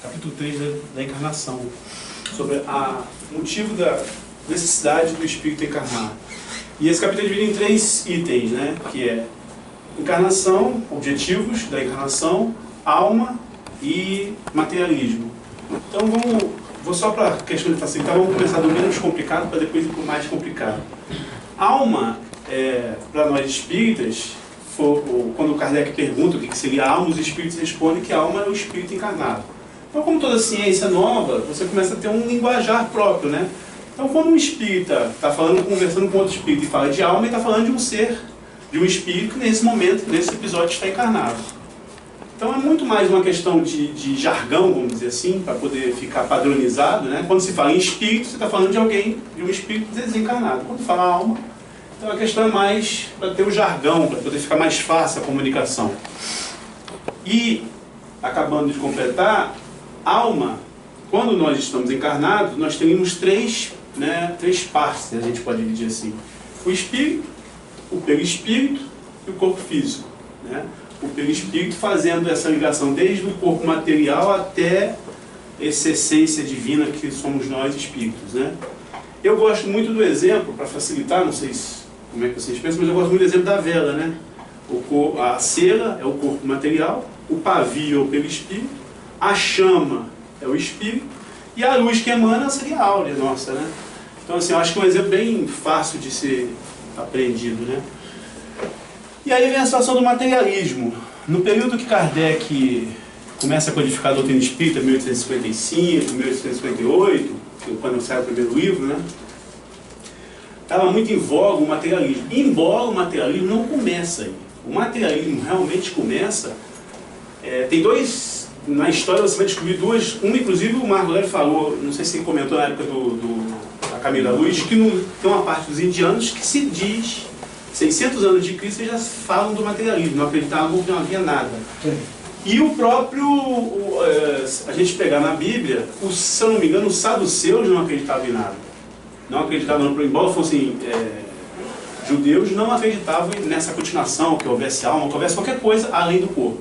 capítulo 3 da encarnação, sobre o motivo da necessidade do espírito encarnar. E esse capítulo é dividido em 3 itens, né? Que é encarnação, objetivos da encarnação, alma e materialismo. Então vou só para questão de facilitar, vamos começar do menos complicado para depois ir para o mais complicado. Alma, para nós espíritas, quando o Kardec pergunta o que seria alma, os espíritos respondem que a alma é o espírito encarnado. Então, como toda ciência nova, você começa a ter um linguajar próprio, né? Então, quando um espírita está conversando com outro espírito e fala de alma, ele está falando de um ser, de um espírito que nesse momento, nesse episódio, está encarnado. Então, é muito mais uma questão de jargão, vamos dizer assim, para poder ficar padronizado, né? Quando se fala em espírito, você está falando de alguém, de um espírito desencarnado. Quando fala alma, então a questão é mais para ter o jargão, para poder ficar mais fácil a comunicação. E, acabando de completar, alma, quando nós estamos encarnados, nós temos três partes, a gente pode dividir assim. O espírito, o perispírito e o corpo físico, né? O perispírito fazendo essa ligação desde o corpo material até essa essência divina que somos nós espíritos, né? Eu gosto muito do exemplo, para facilitar, não sei como é que vocês pensam, mas eu gosto muito do exemplo da vela, né? A cera é o corpo material, o pavio é o perispírito, a chama é o espírito e a luz que emana seria a áurea nossa, né? Então, assim, eu acho que é um exemplo bem fácil de ser aprendido, né? E aí vem a situação do materialismo. No período que Kardec começa a codificar a doutrina espírita, 1855, 1858, quando sai o primeiro livro, né? Estava muito em voga o materialismo. Embora o materialismo não comece aí. O materialismo realmente começa... tem dois... Na história você vai descobrir duas... Uma, inclusive, o Marco Aurélio falou, não sei se ele comentou na época da Camila Luiz, que tem uma parte dos indianos que se diz... 600 anos de Cristo já falam do materialismo, não acreditavam que não havia nada. E o próprio... a gente pegar na Bíblia, se eu não me engano, os saduceus não acreditavam em nada. Não acreditavam, embora fossem judeus, não acreditavam nessa continuação, que houvesse alma, que houvesse qualquer coisa além do corpo.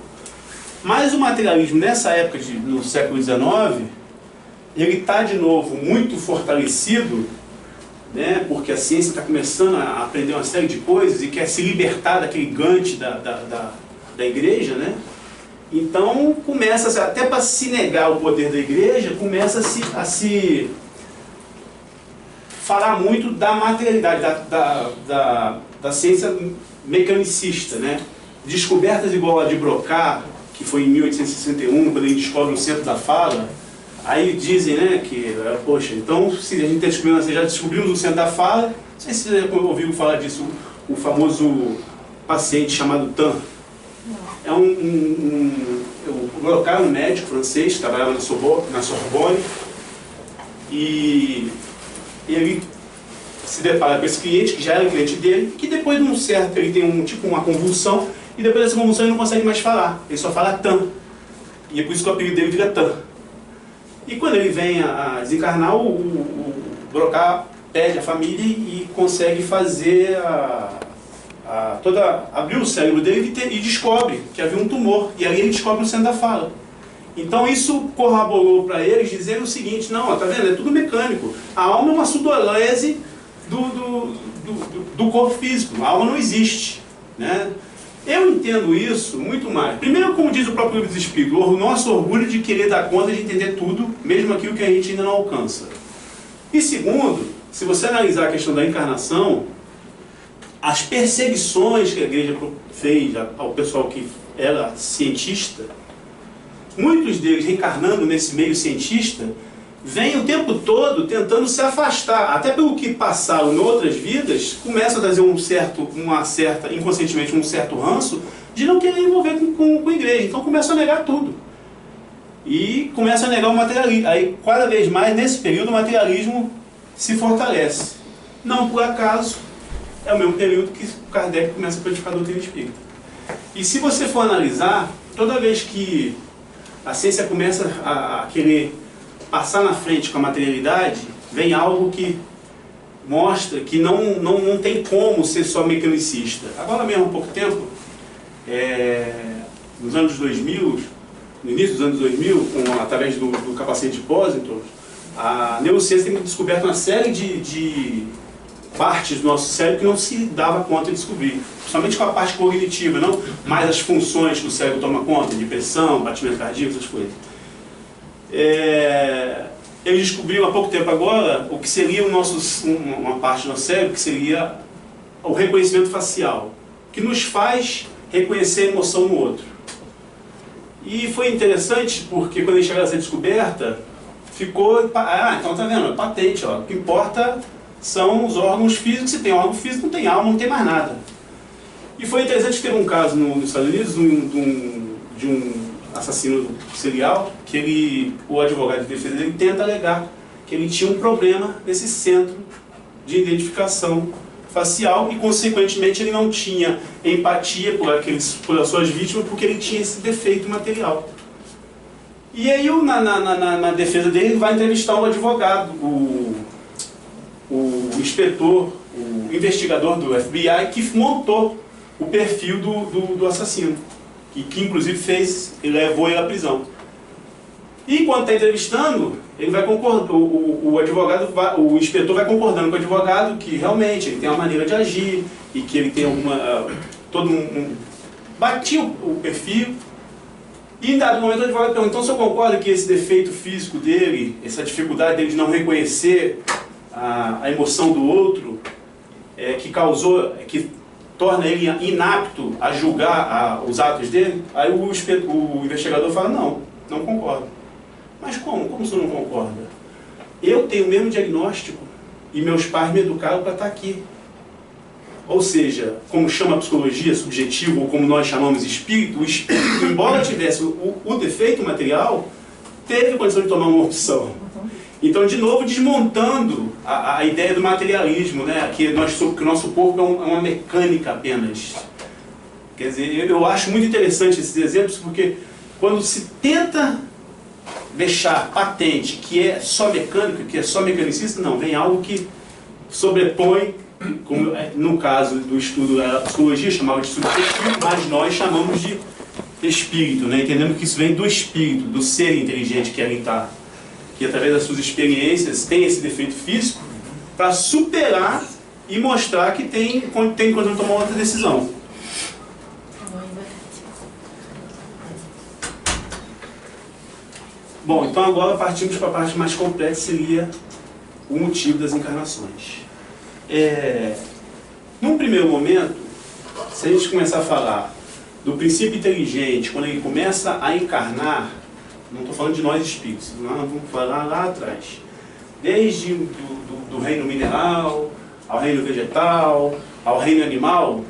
Mas o materialismo, nessa época, no século XIX, ele está de novo muito fortalecido, né, porque a ciência está começando a aprender uma série de coisas e quer se libertar daquele gante da igreja, né? Então começa, até para se negar o poder da igreja, começa a se falar muito da materialidade, da ciência mecanicista, né? Descobertas igual a de Brocard, que foi em 1861, quando ele descobre o centro da fala. Aí dizem, né, que, poxa, então se a gente já descobrimos o centro da fala, não sei se você já ouviu falar disso, o famoso paciente chamado Tan. É o Brocard, um médico francês, que trabalhava na Sorbonne, e ele se depara com esse cliente, que já era cliente dele, que depois de um certo, ele tem uma convulsão, e depois dessa convulsão ele não consegue mais falar, ele só fala Tan. E é por isso que o apelido dele vira Tan. E quando ele vem a desencarnar, o Brocard pede a família e consegue fazer abrir o cérebro dele e descobre que havia um tumor. E aí ele descobre o centro da fala. Então isso corroborou para eles dizer o seguinte: não, tá vendo? É tudo mecânico. A alma é uma sudorese do corpo físico. A alma não existe, né? Eu entendo isso muito mais. Primeiro, como diz o próprio livro dos Espíritos, o nosso orgulho de querer dar conta de entender tudo, mesmo aquilo que a gente ainda não alcança. E segundo, se você analisar a questão da encarnação, as perseguições que a igreja fez ao pessoal que era cientista, muitos deles reencarnando nesse meio cientista, vêm o tempo todo tentando se afastar, até pelo que passaram em outras vidas, começam a trazer inconscientemente um certo ranço de não querer envolver com a igreja. Então começam a negar tudo. E começam a negar o materialismo. Aí, cada vez mais, nesse período, o materialismo se fortalece. Não por acaso, é o mesmo período que o Kardec começa a praticar a doutrina espírita. E se você for analisar, toda vez que a ciência começa a querer passar na frente com a materialidade, vem algo que mostra que não tem como ser só mecanicista. Agora mesmo, há pouco tempo, nos anos 2000, no início dos anos 2000, através do capacete de Positor, a neurociência tem descoberto uma série de partes do nosso cérebro que não se dava conta de descobrir. Principalmente com a parte cognitiva, não mais as funções que o cérebro toma conta, de pressão, batimento cardíaco, essas coisas. Eles descobriram há pouco tempo agora o que seria uma parte do nosso cérebro, que seria o reconhecimento facial, que nos faz reconhecer a emoção no outro. E foi interessante porque quando eles chegaram a essa descoberta, ficou, então tá vendo, é patente, ó, o que importa são os órgãos físicos. Se tem órgão físico, não tem alma, não tem mais nada. E foi interessante que teve um caso nos Estados Unidos de um assassino serial, que o advogado de defesa dele tenta alegar que ele tinha um problema nesse centro de identificação facial e, consequentemente, ele não tinha empatia pelas suas vítimas porque ele tinha esse defeito material. E aí, na defesa dele, ele vai entrevistar um advogado, o inspetor, o investigador do FBI, que montou o perfil do assassino, que inclusive levou ele à prisão. E quando está entrevistando, ele vai concordar, o inspetor vai concordando com o advogado que realmente ele tem uma maneira de agir e que ele tem batia o perfil. E em dado momento o advogado pergunta: então o senhor concorda que esse defeito físico dele, essa dificuldade dele de não reconhecer a emoção do outro, que torna ele inapto a julgar os atos dele? Aí o investigador fala: não concordo. Mas como? Como o senhor não concorda? Eu tenho o mesmo diagnóstico e meus pais me educaram para estar aqui. Ou seja, como chama a psicologia, subjetivo, ou como nós chamamos espírito, o espírito, embora tivesse o defeito material, teve condição de tomar uma opção. Então, de novo, desmontando a ideia do materialismo, né? Que o nosso corpo é uma mecânica apenas. Quer dizer, eu acho muito interessante esses exemplos, porque quando se tenta deixar patente que é só mecânico, que é só mecanicista, não, vem algo que sobrepõe, como no caso do estudo da psicologia, chamava de subjetivo, mas nós chamamos de espírito, né? Entendendo que isso vem do espírito, do ser inteligente que ali está, que através das suas experiências tem esse defeito físico, para superar e mostrar que tem quando tomar outra decisão. Bom, então agora partimos para a parte mais complexa, seria o motivo das encarnações. Num primeiro momento, se a gente começar a falar do princípio inteligente, quando ele começa a encarnar, não estou falando de nós espíritos, nós vamos falar lá atrás, desde do reino mineral, ao reino vegetal, ao reino animal,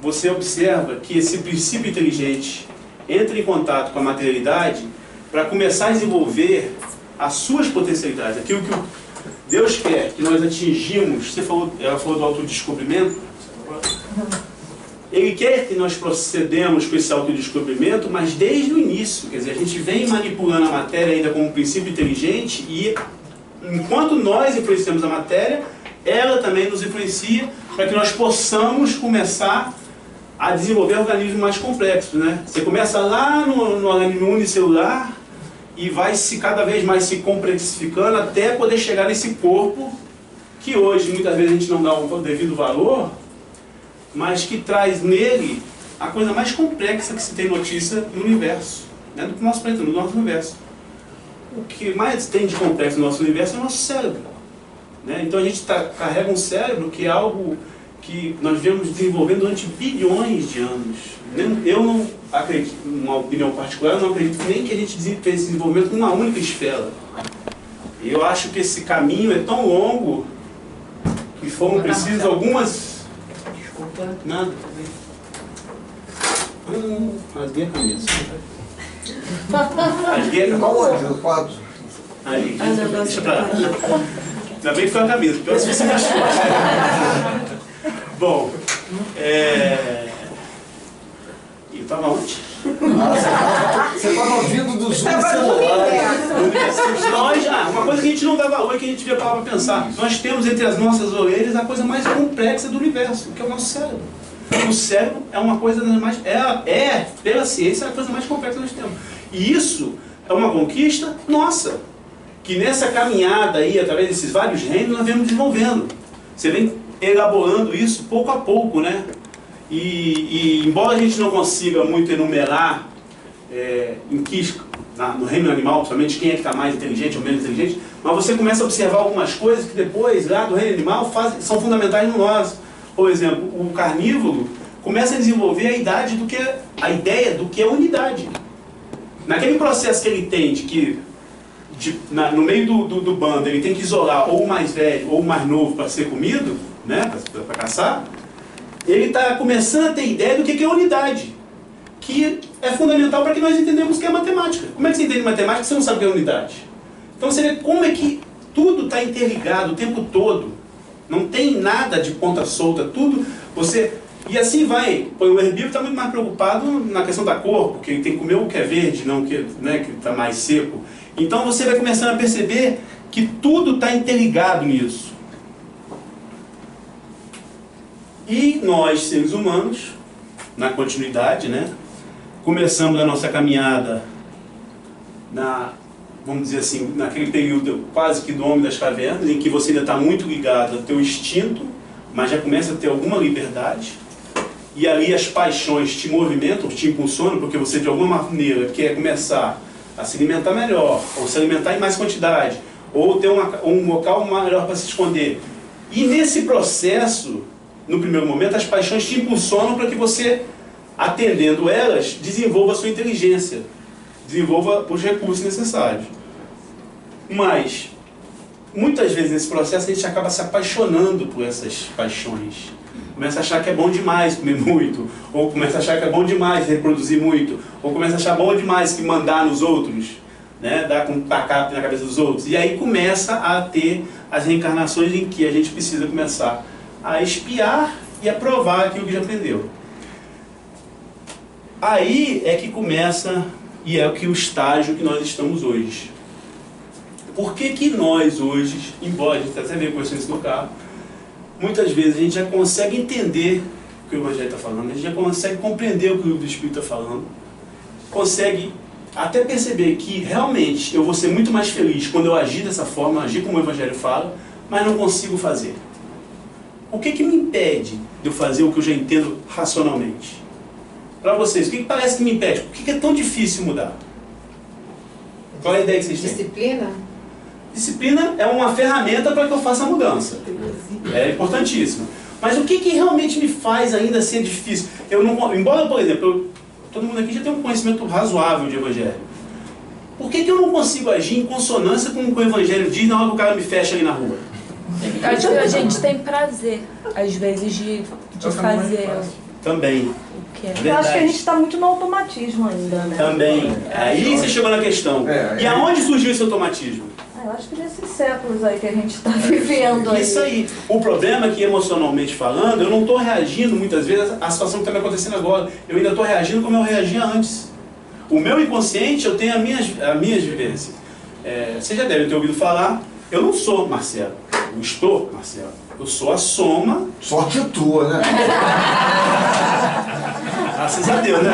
você observa que esse princípio inteligente entra em contato com a materialidade para começar a desenvolver as suas potencialidades, aquilo que Deus quer que nós atingimos. Ela falou do autodescobrimento. Ele quer que nós procedemos com esse autodescobrimento, mas desde o início. Quer dizer, a gente vem manipulando a matéria ainda como um princípio inteligente e, enquanto nós influenciamos a matéria, ela também nos influencia para que nós possamos começar a desenvolver organismos mais complexos, né? Você começa lá no organismo unicelular e vai cada vez mais se complexificando até poder chegar nesse corpo que hoje muitas vezes a gente não dá o devido valor, mas que traz nele a coisa mais complexa que se tem notícia no universo, né? Do nosso planeta, no nosso universo. O que mais tem de complexo no nosso universo é o nosso cérebro, né? Então a gente carrega um cérebro que é algo que nós vemos desenvolvendo durante bilhões de anos. Eu não acredito, uma opinião particular, eu não acredito nem que a gente fez esse desenvolvimento numa única esfera. Eu acho que esse caminho é tão longo que foram precisas algumas... Desculpa. Nada. Rasguei a camisa. Rasguei a camisa. Aonde? No quadro? Ali. Deixa pra lá. Ainda bem que foi a camisa, pior se você machucou. Bom, eu estava onde? Você estava ouvindo do Zoom celular. Uma coisa que a gente não dá valor, que a gente devia parar para pensar. Nós temos entre as nossas orelhas a coisa mais complexa do universo, que é o nosso cérebro. O cérebro é uma coisa mais... pela ciência, é a coisa mais complexa que nós temos. E isso é uma conquista nossa, que nessa caminhada aí, através desses vários reinos, nós vemos desenvolvendo. Você vem elaborando isso pouco a pouco, né? E embora a gente não consiga muito enumerar no reino animal, principalmente, quem é que está mais inteligente ou menos inteligente, mas você começa a observar algumas coisas que depois, lá do reino animal, são fundamentais no nosso. Por exemplo, o carnívoro começa a desenvolver a ideia do que é unidade. Naquele processo que ele tem de que no meio do bando ele tem que isolar ou o mais velho ou o mais novo para ser comido, né, para caçar, ele está começando a ter ideia do que é unidade, que é fundamental para que nós entendamos o que é matemática. Como é que você entende matemática se você não sabe o que é unidade? Então você vê como é que tudo está interligado o tempo todo, não tem nada de ponta solta, tudo você... E assim vai, o herbívoro está muito mais preocupado na questão da cor, porque ele tem que comer o que é verde, não o que está mais seco. Então você vai começando a perceber que tudo está interligado nisso. E nós, seres humanos, na continuidade, né, começamos a nossa caminhada, vamos dizer assim, naquele período quase que do homem das cavernas, em que você ainda está muito ligado ao teu instinto, mas já começa a ter alguma liberdade. E ali as paixões te movimentam, te impulsionam, porque você de alguma maneira quer começar a se alimentar melhor, ou se alimentar em mais quantidade, ou ter um local melhor para se esconder. E nesse processo, no primeiro momento, as paixões te impulsionam para que você, atendendo elas, desenvolva a sua inteligência, desenvolva os recursos necessários. Mas, muitas vezes nesse processo a gente acaba se apaixonando por essas paixões. Começa a achar que é bom demais comer muito, ou começa a achar que é bom demais reproduzir muito, ou começa a achar bom demais que mandar nos outros, né? Dar com tacar na cabeça dos outros. E aí começa a ter as reencarnações em que a gente precisa começar a espiar e a provar aquilo que já aprendeu. Aí é que começa, e é o estágio que nós estamos hoje. Por que nós hoje, embora a gente até veio conhecendo isso no carro, muitas vezes a gente já consegue entender o que o Evangelho está falando, a gente já consegue compreender o que o livro do Espírito está falando, consegue até perceber que realmente eu vou ser muito mais feliz quando eu agir dessa forma, agir como o Evangelho fala, mas não consigo fazer. O que me impede de eu fazer o que eu já entendo racionalmente? Para vocês, o que parece que me impede? Por que é tão difícil mudar? Qual é a ideia que vocês têm? Disciplina? Disciplina é uma ferramenta para que eu faça a mudança. É importantíssimo. Mas o que realmente me faz ainda ser difícil? Embora, por exemplo, todo mundo aqui já tem um conhecimento razoável de Evangelho. Por que eu não consigo agir em consonância com o que o Evangelho diz na hora que o cara me fecha ali na rua? Acho que a gente tem prazer, às vezes, de fazer Também. o que é. Eu acho que a gente está muito no automatismo ainda, né? Também. Aí você chegou na questão. E aonde surgiu esse automatismo? Eu acho que nesses séculos aí que a gente está vivendo aí. Isso aí. O problema é que, emocionalmente falando, eu não estou reagindo muitas vezes à situação que está me acontecendo agora. Eu ainda estou reagindo como eu reagia antes. O meu inconsciente, eu tenho as minhas vivências. Vocês já devem ter ouvido falar, eu não sou Marcelo. Eu estou Marcelo. Eu sou a soma... Sorte tua, né? Graças a Deus, né?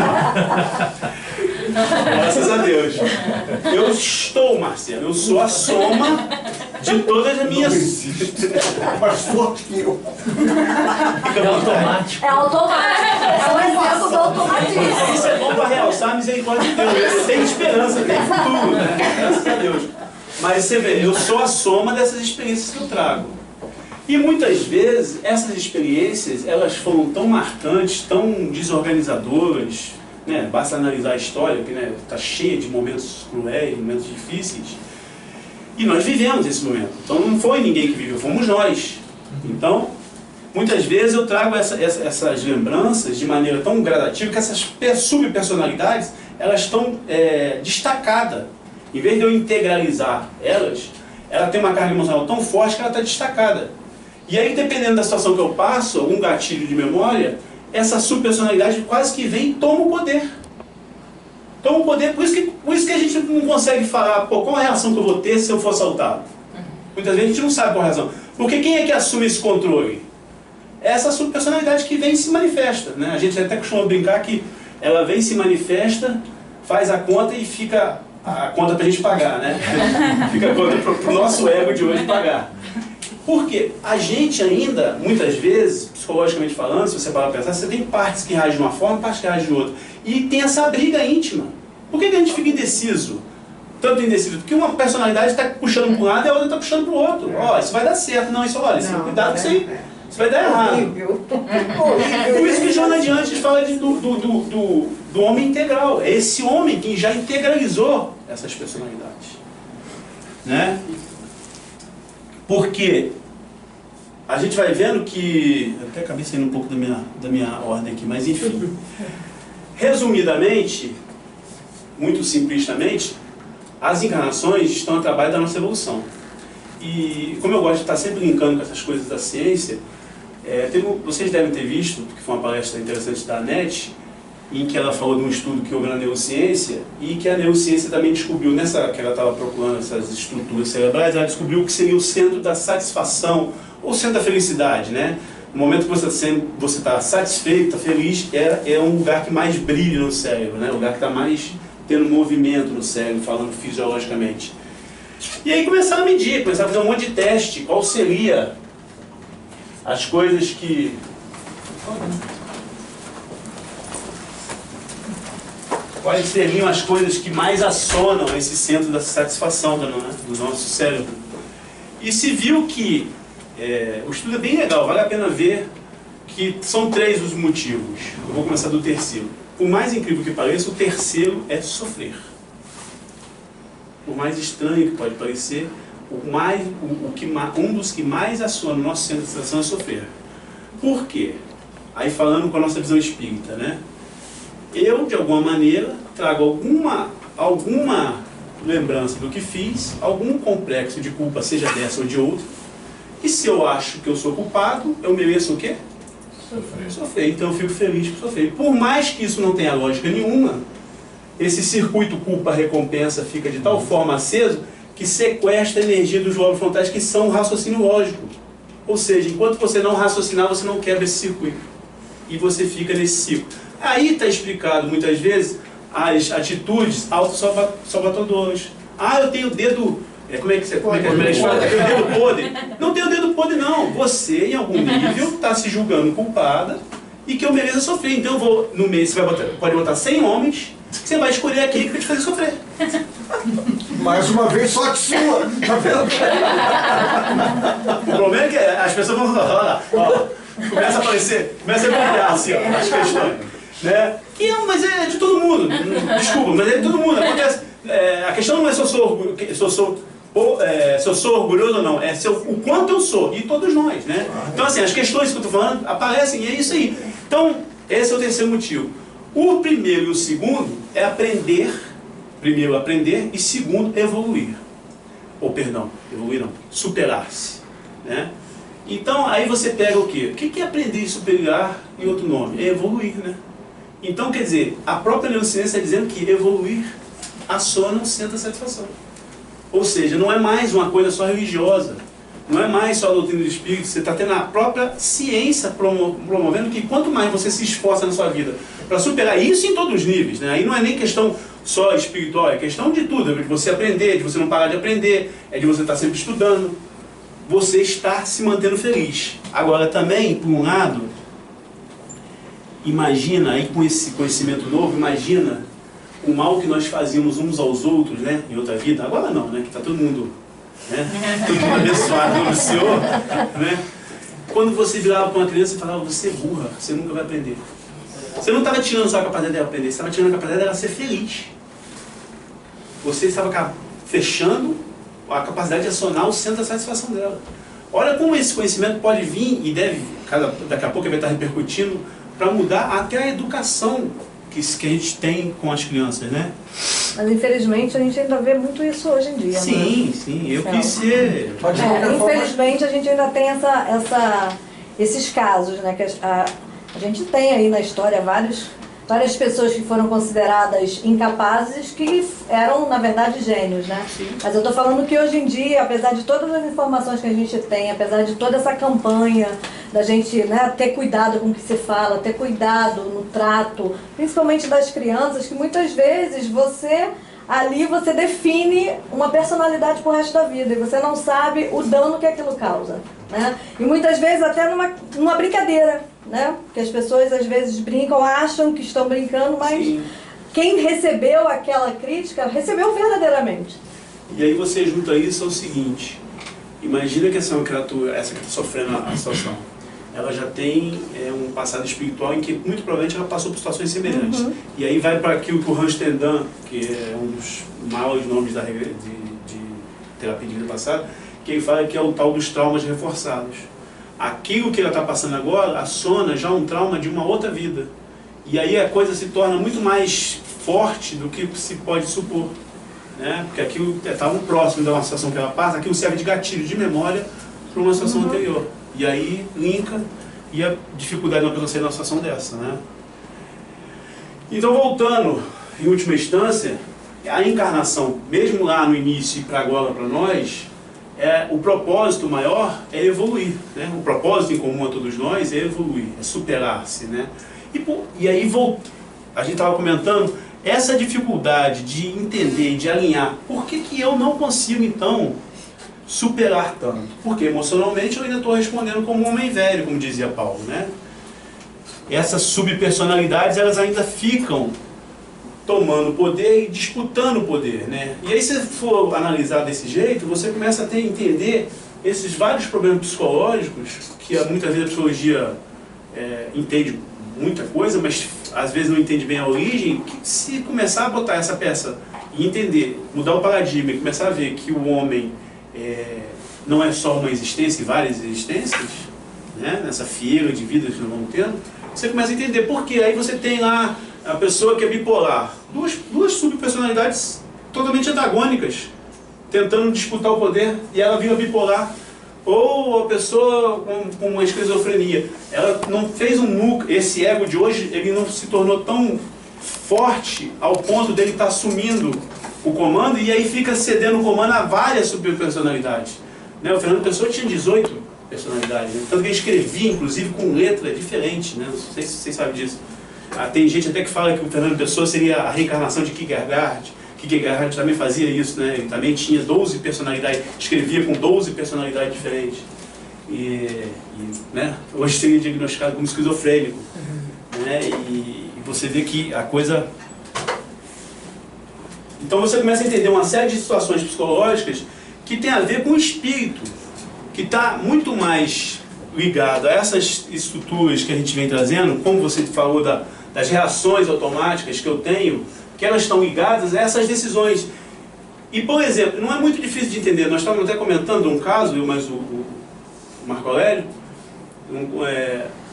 Graças a Deus. Eu estou, Marcelo. Eu sou a soma de todas as minhas... Mais forte que eu. Fica automático. É automático. É um exemplo do automatismo. Isso é bom para realçar a misericórdia de Deus. Eu tenho esperança, tenho futuro, né? Graças a Deus. Mas você vê, eu sou a soma dessas experiências que eu trago. E muitas vezes, essas experiências, elas foram tão marcantes, tão desorganizadoras, né? Basta analisar a história, que está cheia de momentos cruéis, momentos difíceis. E nós vivemos esse momento. Então não foi ninguém que viveu, fomos nós. Então, muitas vezes eu trago essas lembranças de maneira tão gradativa que essas subpersonalidades, elas estão destacadas. Em vez de eu integralizar elas, ela tem uma carga emocional tão forte que ela está destacada. E aí, dependendo da situação que eu passo, algum gatilho de memória, essa subpersonalidade quase que vem e toma o poder. Toma o poder, por isso que a gente não consegue falar, qual a reação que eu vou ter se eu for assaltado. Muitas vezes a gente não sabe qual a reação. Porque quem é que assume esse controle? É essa subpersonalidade que vem e se manifesta, né? A gente até costuma brincar que ela vem e se manifesta faz a conta e fica a conta pra gente pagar, né? Fica a conta pro nosso ego de hoje pagar. Porque a gente ainda, muitas vezes, psicologicamente falando, se você parar pra pensar, você tem partes que reagem de uma forma, partes que reagem de outra. E tem essa briga íntima. Por que a gente fica indeciso? Tanto indeciso? Porque uma personalidade está puxando para um lado e a outra está puxando para o outro. Ó, isso vai dar certo. Não, isso, olha, cuidado com isso aí. Isso vai dar errado. Por isso que Joana de Antes fala do homem integral. É esse homem que já integralizou essas personalidades. Né? Porque a gente vai vendo que... Eu até acabei saindo um pouco da minha ordem aqui, mas enfim. Resumidamente, muito simplistamente, as encarnações estão a trabalho da nossa evolução. E como eu gosto de estar sempre linkando com essas coisas da ciência, vocês devem ter visto, que foi uma palestra interessante da Anete, em que ela falou de um estudo que houve na neurociência, e que a neurociência também descobriu, que ela estava procurando essas estruturas cerebrais, ela descobriu que seria o centro da satisfação, ou centro da felicidade, né? No momento que você está satisfeito, está feliz, é um lugar que mais brilha no cérebro, né? O lugar que está mais tendo movimento no cérebro, falando fisiologicamente. E aí começaram a medir, começaram a fazer um monte de teste, qual seria as coisas que... Quais seriam as coisas que mais acionam esse centro da satisfação do nosso cérebro? E se viu que, o estudo é bem legal, vale a pena ver, que são 3 os motivos. Eu vou começar do terceiro. Por mais incrível que pareça, o terceiro é sofrer. Por mais estranho que pode parecer, um dos que mais aciona no nosso centro de satisfação é sofrer. Por quê? Aí falando com a nossa visão espírita, né? Eu, de alguma maneira, trago alguma lembrança do que fiz, algum complexo de culpa, seja dessa ou de outra, e se eu acho que eu sou culpado, eu mereço o quê? Sofrer. Então eu fico feliz por sofrer. Por mais que isso não tenha lógica nenhuma, esse circuito culpa-recompensa fica de tal forma aceso que sequestra a energia dos lobos frontais, que são o raciocínio lógico. Ou seja, enquanto você não raciocinar, você não quebra esse circuito. E você fica nesse ciclo. Aí está explicado, muitas vezes, as atitudes auto-salvadoras. Ah, eu tenho o dedo... Como é que as mulheres falam? Eu tenho o dedo podre. Não tem o dedo podre, não. Você, em algum nível, está se julgando culpada e que eu mereço sofrer. Então, eu vou, no mês, você pode botar 100 homens, você vai escolher aquele que vai te fazer sofrer. Mais uma vez, sorte sua! Tá vendo? O problema é que as pessoas vão falar, começa a aparecer, começa a brilhar assim, ó, as questões. Né? Mas é de todo mundo. Desculpa, mas é de todo mundo. Acontece. A questão não é se eu sou orgulhoso ou não, é o quanto eu sou, e todos nós, né? Então assim, as questões que eu estou falando aparecem e é isso aí. Então, esse é o terceiro motivo. O primeiro e o segundo é aprender, primeiro aprender e segundo evoluir. Ou perdão, evoluir não, superar-se, né? Então aí você pega o quê? O que é aprender e superar em outro nome? É evoluir, né? Então quer dizer, a própria neurociência está dizendo que evoluir aciona o centro da satisfação. Ou seja, não é mais uma coisa só religiosa, não é mais só a doutrina do Espírito, você está tendo a própria ciência promovendo que quanto mais você se esforça na sua vida para superar isso em todos os níveis, né? Aí não é nem questão só espiritual, é questão de tudo, é de você aprender, de você não parar de aprender, é de você estar sempre estudando, você está se mantendo feliz. Agora também, por um lado, imagina, aí com esse conhecimento novo, imagina o mal que nós fazíamos uns aos outros, né, em outra vida. Agora não, né, que está todo mundo, né, todo mundo abençoado pelo Senhor, né. Quando você virava para uma criança e falava, você é burra, você nunca vai aprender. Você não estava tirando só a capacidade de aprender, você estava tirando a capacidade dela ser feliz. Você estava fechando a capacidade de acionar o centro da satisfação dela. Olha como esse conhecimento pode vir e deve, daqui a pouco ele vai estar repercutindo, para mudar até a educação que a gente tem com as crianças, né? Mas infelizmente a gente ainda vê muito isso hoje em dia. Sim, né? Sim, eu quis ser... Infelizmente a gente ainda tem esses casos, né? Que a gente tem aí na história várias pessoas que foram consideradas incapazes, que eram, na verdade, gênios, né? Sim. Mas eu estou falando que hoje em dia, apesar de todas as informações que a gente tem, apesar de toda essa campanha da gente, né, ter cuidado com o que se fala, ter cuidado no trato, principalmente das crianças, que muitas vezes ali você define uma personalidade pro resto da vida e você não sabe o dano que aquilo causa, né? E muitas vezes até numa brincadeira, né? Porque as pessoas às vezes brincam, acham que estão brincando, mas Sim. quem recebeu aquela crítica, recebeu verdadeiramente. E aí você junta isso ao seguinte, imagina que essa criatura, essa que está sofrendo a situação, ela já tem um passado espiritual em que muito provavelmente ela passou por situações semelhantes. E aí vai para aquilo que o Amsterdam, que é um dos maiores nomes de terapia de vida passada, que ele fala que é o tal dos traumas reforçados. Aquilo que ela está passando agora aciona já um trauma de uma outra vida. E aí a coisa se torna muito mais forte do que se pode supor, né? Porque aquilo estava próximo de uma situação que ela passa, aquilo serve de gatilho, de memória para uma situação anterior. E aí linka e a dificuldade de uma pessoa sair numa situação dessa, né? Então, voltando, em última instância, a encarnação, mesmo lá no início e para agora para nós, o propósito maior é evoluir, né? O propósito em comum a todos nós é evoluir, é superar-se, né? E aí a gente estava comentando essa dificuldade de entender, de alinhar. Por que eu não consigo então superar tanto? Porque emocionalmente eu ainda estou respondendo como um homem velho, como dizia Paulo, né? Essas subpersonalidades, elas ainda ficam tomando poder e disputando o poder, né? E aí, se for analisar desse jeito, você começa a entender esses vários problemas psicológicos, que muitas vezes a psicologia entende muita coisa, mas às vezes não entende bem a origem. Que se começar a botar essa peça e entender, mudar o paradigma e começar a ver que o homem não é só uma existência e várias existências, né? Nessa fieira de vidas que nós vamos tendo, você começa a entender por quê. Aí você tem lá a pessoa que é bipolar, duas subpersonalidades totalmente antagônicas, tentando disputar o poder, e ela vira bipolar. Ou a pessoa com uma esquizofrenia, ela não fez um núcleo, esse ego de hoje, ele não se tornou tão forte ao ponto dele estar assumindo o comando, e aí fica cedendo o comando a várias subpersonalidades, né? O Fernando Pessoa tinha 18 personalidades, né? Tanto que ele escrevia, inclusive, com letra diferente, né? Não sei se vocês sabem disso. Tem gente até que fala que o Fernando Pessoa seria a reencarnação de Kierkegaard. Kierkegaard também fazia isso, né? Ele também tinha 12 personalidades, escrevia com 12 personalidades diferentes. Né? Hoje seria diagnosticado como esquizofrênico. Né? E você vê que a coisa... Então você começa a entender uma série de situações psicológicas que tem a ver com o espírito, que está muito mais ligado a essas estruturas que a gente vem trazendo, como você falou das reações automáticas que eu tenho, que elas estão ligadas a essas decisões. E, por exemplo, não é muito difícil de entender, nós estávamos até comentando um caso, eu mais o Marco Aurélio,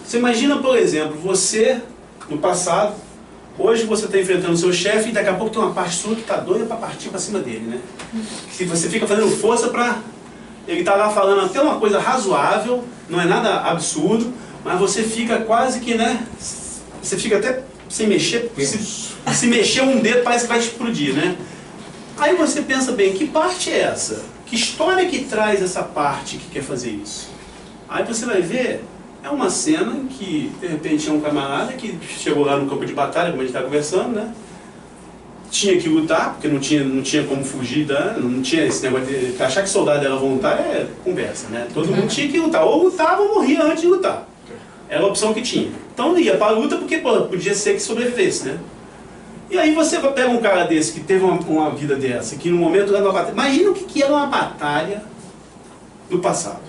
você imagina, por exemplo, você, no passado, hoje você está enfrentando o seu chefe e daqui a pouco tem uma parte sua que está doida para partir para cima dele, né? Se você fica fazendo força para... Ele está lá falando até uma coisa razoável, não é nada absurdo, mas você fica quase que, né? Você fica até sem mexer, se mexer um dedo parece que vai explodir, né? Aí você pensa bem, que parte é essa? Que história que traz essa parte que quer fazer isso? Aí você vai ver, é uma cena em que, de repente, é um camarada que chegou lá no campo de batalha, como a gente está conversando, né? Tinha que lutar, porque não tinha como fugir, não tinha esse negócio de achar que soldado era voluntário, é conversa, né? Todo mundo tinha que lutar, ou lutava ou morria antes de lutar. Era a opção que tinha. Então ia para a luta porque podia ser que sobrevivesse, né? E aí você pega um cara desse que teve uma vida dessa, que no momento era uma batalha. Imagina o que era uma batalha no passado.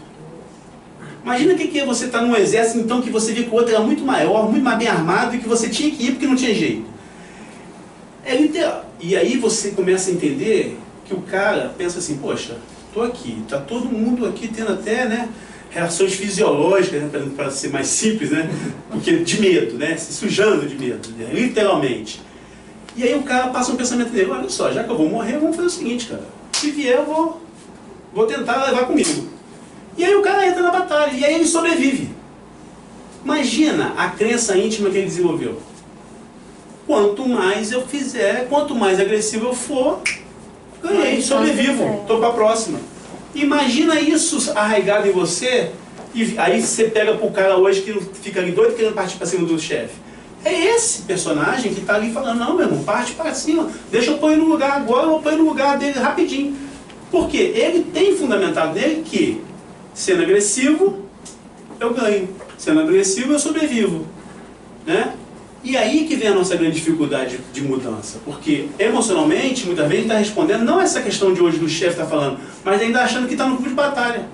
Imagina o que é você estar num exército, então, que você vê que o outro era muito maior, muito mais bem armado e que você tinha que ir porque não tinha jeito. É literal. E aí você começa a entender que o cara pensa assim, poxa, tô aqui, tá todo mundo aqui tendo até, né, reações fisiológicas, né, para ser mais simples, né, porque de medo, né, se sujando de medo, né, literalmente. E aí o cara passa um pensamento dele, olha só, já que eu vou morrer, vamos fazer o seguinte, cara, se vier eu vou tentar levar comigo. E aí o cara entra na batalha, e aí ele sobrevive. Imagina a crença íntima que ele desenvolveu. Quanto mais eu fizer, quanto mais agressivo eu for, ganhei, sobrevivo, estou para a próxima. Imagina isso arraigado em você E aí você pega pro cara hoje que fica ali doido querendo partir para cima do chefe. É esse personagem que está ali falando, não, meu irmão, parte para cima, deixa eu pôr ele no lugar agora, eu vou pôr ele no lugar dele rapidinho. Por quê? Ele tem fundamentado nele que, sendo agressivo, eu ganho. Sendo agressivo, eu sobrevivo. Né? E aí que vem a nossa grande dificuldade de mudança. Porque, emocionalmente, muitas vezes está respondendo, não essa questão de hoje do chefe está falando, mas ainda achando que está no campo de batalha.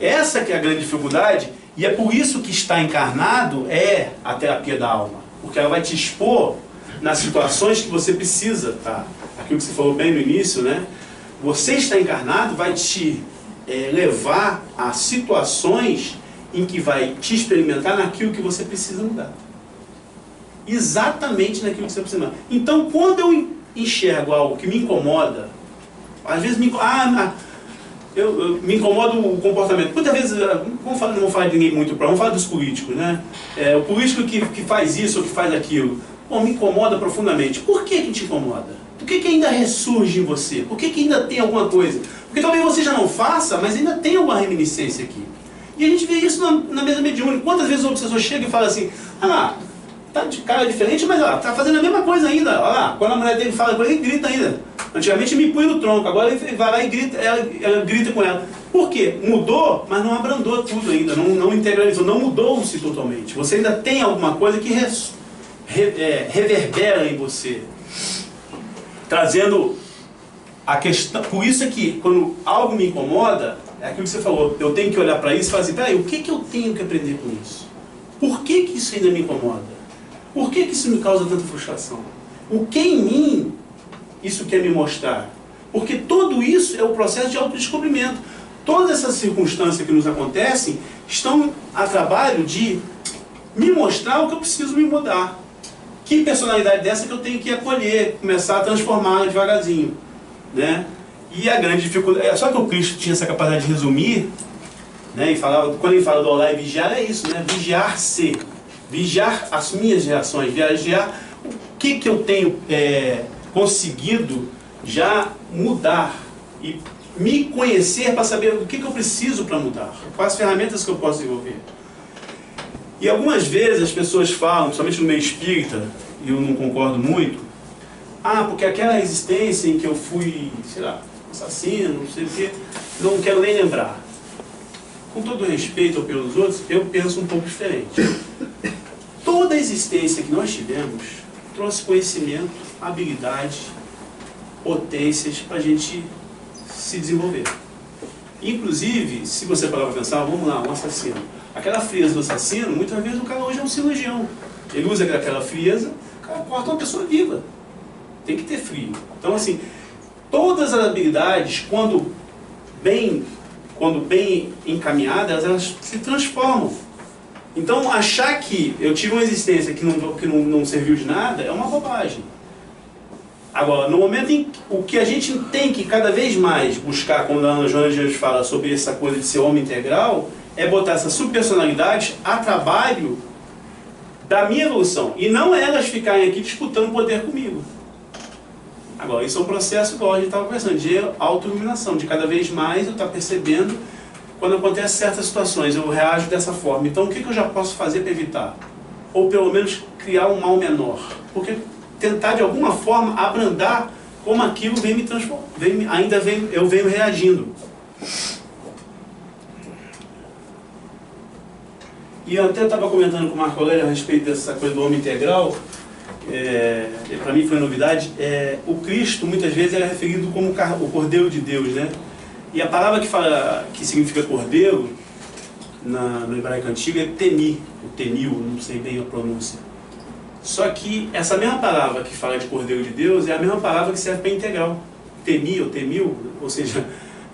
Essa que é a grande dificuldade, e é por isso que estar encarnado é a terapia da alma. Porque ela vai te expor nas situações que você precisa, tá? Aquilo que você falou bem no início, né? Você estar encarnado vai te levar a situações em que vai te experimentar naquilo que você precisa mudar. Exatamente naquilo que você precisa mudar. Então, quando eu enxergo algo que me incomoda, às vezes eu me incomoda o comportamento. Muitas vezes, não vou falar de ninguém muito, vamos falar dos políticos, né? O político que faz isso ou que faz aquilo, pô, me incomoda profundamente. Por que te incomoda? Por que ainda ressurge em você? Por que ainda tem alguma coisa? Porque talvez você já não faça, mas ainda tem alguma reminiscência aqui. E a gente vê isso na mesa mediúnica. Quantas vezes o obsessor chega e fala assim, tá de cara diferente, mas tá fazendo a mesma coisa ainda. Olha lá, quando a mulher dele fala com ele, ele grita ainda. Antigamente me punha no tronco, agora ele vai lá e grita, ela grita com ela. Por quê? Mudou, mas não abrandou tudo ainda, não integralizou, não mudou-se totalmente. Você ainda tem alguma coisa que reverbera em você. Trazendo a questão. Por isso é que quando algo me incomoda, é aquilo que você falou, eu tenho que olhar para isso e falar assim, peraí, o que eu tenho que aprender com isso? Por que isso ainda me incomoda? Por que isso me causa tanta frustração? O que em mim isso quer me mostrar? Porque tudo isso é o processo de autodescobrimento. Todas essas circunstâncias que nos acontecem estão a trabalho de me mostrar o que eu preciso me mudar. Que personalidade dessa que eu tenho que acolher, começar a transformar devagarzinho, né? E a grande dificuldade, só que o Cristo tinha essa capacidade de resumir, né? E falava, quando ele fala do olhar e vigiar, é isso, né? Vigiar-se, vigiar as minhas reações, vigiar o que eu tenho conseguido já mudar e me conhecer para saber o que eu preciso para mudar, quais ferramentas que eu posso desenvolver. E algumas vezes as pessoas falam, principalmente no meio espírita, e eu não concordo muito, porque aquela existência em que eu fui, sei lá, assassino, não sei o quê, não quero nem lembrar. Com todo respeito pelos outros, eu penso um pouco diferente. Toda a existência que nós tivemos trouxe conhecimento, habilidade, potências para a gente se desenvolver. Inclusive, se você parar para pensar, vamos lá, um assassino. Aquela frieza do assassino, muitas vezes o cara hoje é um cirurgião. Ele usa aquela frieza, o cara corta uma pessoa viva. Tem que ter frio. Então, assim, todas as habilidades, quando bem encaminhadas, elas se transformam. Então, achar que eu tive uma existência que não serviu de nada é uma bobagem. Agora, no momento em que o que a gente tem que cada vez mais buscar, quando a Ana Joana de Jesus fala sobre essa coisa de ser homem integral, é botar essas subpersonalidades a trabalho da minha evolução. E não elas ficarem aqui disputando poder comigo. Agora, isso é um processo, igual a gente estava conversando, de auto-iluminação, de cada vez mais eu estar percebendo quando acontecem certas situações, eu reajo dessa forma. Então, o que eu já posso fazer para evitar? Ou pelo menos criar um mal menor. Porque tentar de alguma forma abrandar como aquilo vem me transformar, eu venho reagindo. E eu até estava comentando com o Marco Aurélio a respeito dessa coisa do homem integral, para mim foi novidade. O Cristo muitas vezes era referido como o Cordeiro de Deus, né? E a palavra que significa Cordeiro no hebraico antigo é Teni, o Tenil, não sei bem a pronúncia. Só que essa mesma palavra que fala de Cordeiro de Deus é a mesma palavra que serve para integral. Teni ou Temil, ou seja,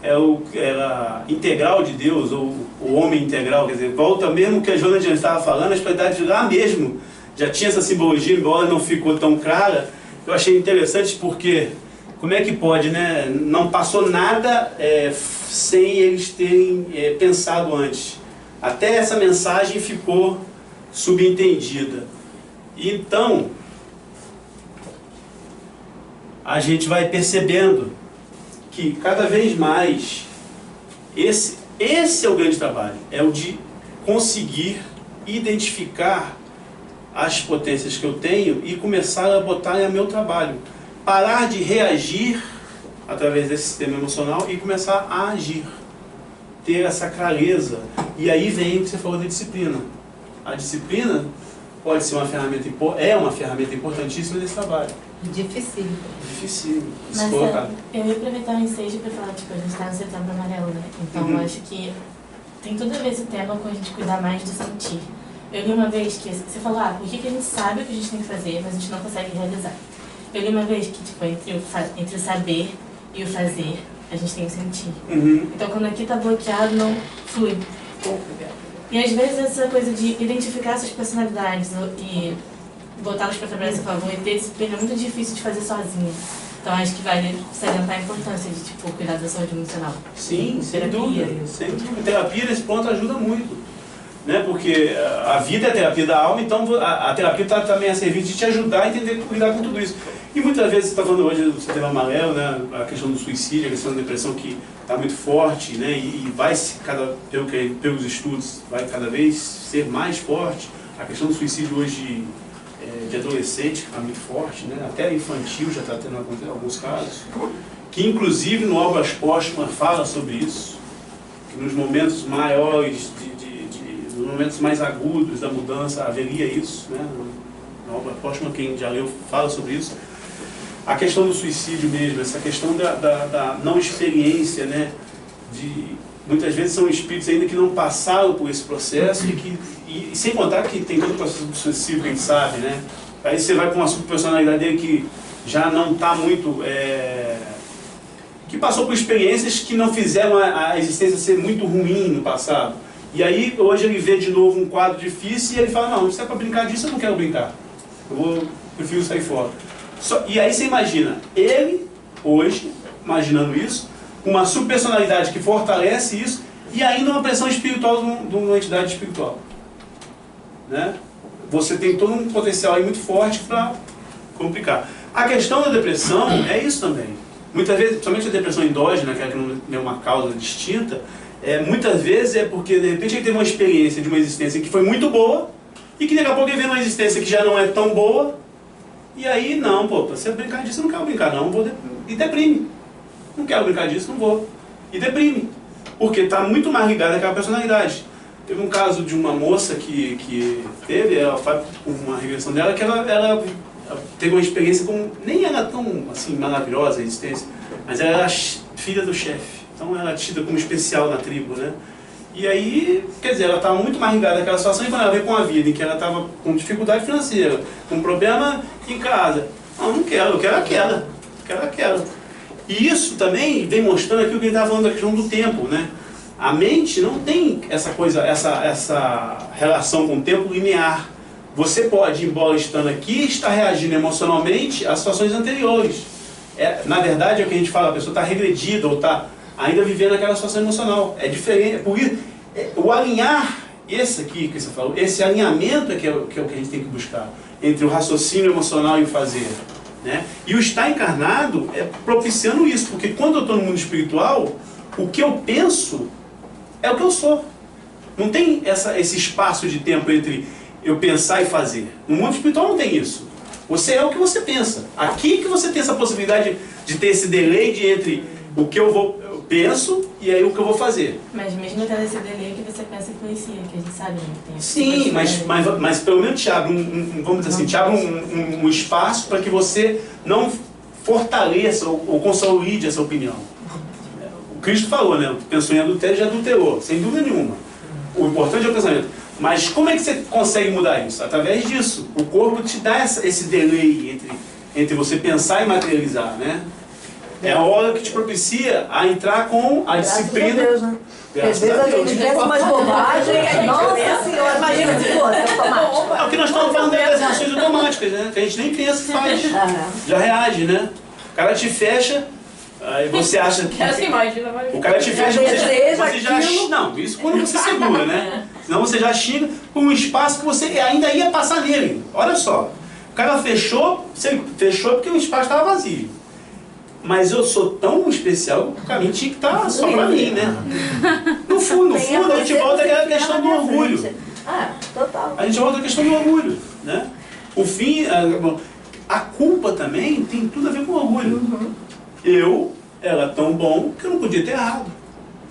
é a integral de Deus, ou o homem integral, quer dizer, volta mesmo que a Joana já estava falando, a espiritualidade de lá mesmo já tinha essa simbologia, embora não ficou tão clara. Eu achei interessante porque, como é que pode, né? Não passou nada sem eles terem pensado antes. Até essa mensagem ficou subentendida. Então, a gente vai percebendo que cada vez mais esse é o grande trabalho, é o de conseguir identificar as potências que eu tenho e começar a botar em meu trabalho. Parar de reagir através desse sistema emocional e começar a agir. Ter essa clareza. E aí vem o que você falou da disciplina. A disciplina pode ser uma ferramenta, é uma ferramenta importantíssima nesse trabalho. Difícil. Difícil. Mas eu ia aproveitar o ensejo para falar, tipo, a gente está no Setembro Amarelo, né? Então eu acho que tem tudo a ver esse tema com a gente cuidar mais do sentir. Eu li uma vez que você falou, por que a gente sabe o que a gente tem que fazer, mas a gente não consegue realizar? Eu li uma vez que, tipo, entre o saber e o fazer, a gente tem que sentir. Então quando aqui tá bloqueado, não flui. E às vezes essa coisa de identificar essas personalidades e botá-las para trabalhar a seu favor e ter disciplina é muito difícil de fazer sozinho. Então acho que vale salientar a importância de, tipo, cuidar da saúde emocional. Sim, sem dúvida. Sem dúvida. Terapia nesse ponto ajuda muito. Né? Porque a vida é a terapia da alma, então a terapia está também a serviço de te ajudar a entender, lidar com tudo isso. E muitas vezes você está falando hoje do Setembro Amarelo, né? A questão do suicídio, a questão da depressão que está muito forte, né? E vai, pelos estudos, vai cada vez ser mais forte. A questão do suicídio hoje de adolescente, que está muito forte, né? Até infantil já está tendo alguns casos. Que inclusive no Obras Póstumas fala sobre isso, que nos momentos maiores nos momentos mais agudos da mudança haveria isso, né? Na obra póstuma, quem já leu fala sobre isso. A questão do suicídio mesmo, essa questão da não experiência, né? Muitas vezes são espíritos ainda que não passaram por esse processo e sem contar que tem todo o processo obsessivo que a gente sabe, né? Aí você vai com uma subpersonalidade dele que já não está muito... que passou por experiências que não fizeram a existência ser muito ruim no passado. E aí, hoje ele vê de novo um quadro difícil e ele fala, não, se é para brincar disso, eu não quero brincar. Prefiro sair fora. E aí você imagina, ele, hoje, imaginando isso, uma subpersonalidade que fortalece isso e ainda uma pressão espiritual de uma entidade espiritual. Né? Você tem todo um potencial aí muito forte para complicar. A questão da depressão é isso também. Muitas vezes, principalmente a depressão endógena, que não é uma causa distinta, muitas vezes é porque de repente ele teve uma experiência de uma existência que foi muito boa e que daqui a pouco ele vê uma existência que já não é tão boa e aí não, para você brincar disso eu não quero brincar não, e deprime. Não quero brincar disso, não vou. E deprime. Porque está muito mais ligado àquela personalidade. Teve um caso de uma moça que ela faz uma regressão dela, que ela teve uma experiência como, nem era tão assim, maravilhosa a existência, mas ela era filha do chefe. Então ela é tida como especial na tribo, né? E aí, quer dizer, ela estava muito mais ligada àquela situação e quando ela veio com a vida, em que ela estava com dificuldade financeira, com problema em casa. Não quero, eu quero aquela. E isso também vem mostrando aquilo que ele estava falando da questão do tempo, né? A mente não tem essa coisa, essa relação com o tempo linear. Você pode, embora estando aqui, estar reagindo emocionalmente às situações anteriores. Na verdade, é o que a gente fala, a pessoa está regredida ou está ainda vivendo aquela situação emocional. É diferente. O alinhar, esse aqui que você falou, esse alinhamento é o que a gente tem que buscar entre o raciocínio emocional e o fazer. Né? E o estar encarnado é propiciando isso, porque quando eu estou no mundo espiritual, o que eu penso é o que eu sou. Não tem esse espaço de tempo entre eu pensar e fazer. No mundo espiritual não tem isso. Você é o que você pensa. Aqui que você tem essa possibilidade de ter esse delay entre o que eu penso e aí o que eu vou fazer. Mas mesmo até esse delay que você pensa influencia, que a gente sabe, né? Tem sim, mas pelo menos te abre vamos dizer assim, te abre um espaço para que você não fortaleça ou consolide essa opinião. O Cristo falou, né? Pensou em adultério e já adulterou, sem dúvida nenhuma. O importante é o pensamento. Mas como é que você consegue mudar isso? Através disso. O corpo te dá esse delay entre você pensar e materializar, né? É a hora que te propicia a entrar com a disciplina. Deus, né? Às vezes a gente pensa umas bobagens, nossa senhora, imagina se fosse automático. É o que nós estamos falando das ações automáticas, né? Que a gente nem pensa que faz. Já reage, né? O cara te fecha, aí você acha que... O cara te fecha, você já... Não, isso quando você segura, né? Senão você já xinga com um espaço que você ainda ia passar nele. Olha só. O cara fechou porque o espaço estava vazio. Mas eu sou tão especial que o caminho tinha que estar só pra mim, né? fundo, a gente volta àquela você questão do na minha orgulho. frente. Ah, total. A gente volta à questão do orgulho, né? O fim, a culpa também tem tudo a ver com orgulho. Eu era tão bom que eu não podia ter errado.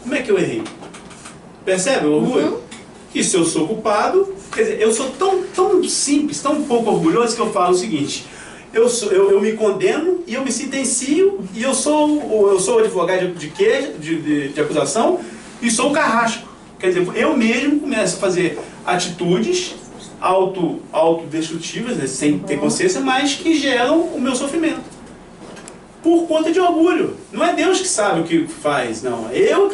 Como é que eu errei? Percebe o orgulho? Que se eu sou culpado, quer dizer, eu sou tão simples, tão pouco orgulhoso que eu falo o seguinte: eu me condeno e eu me sentencio e eu sou advogado de acusação e sou o carrasco. Quer dizer, eu mesmo começo a fazer atitudes autodestrutivas, né, sem ter consciência, mas que geram o meu sofrimento. Por conta de orgulho. Não é Deus que sabe o que faz, não. Eu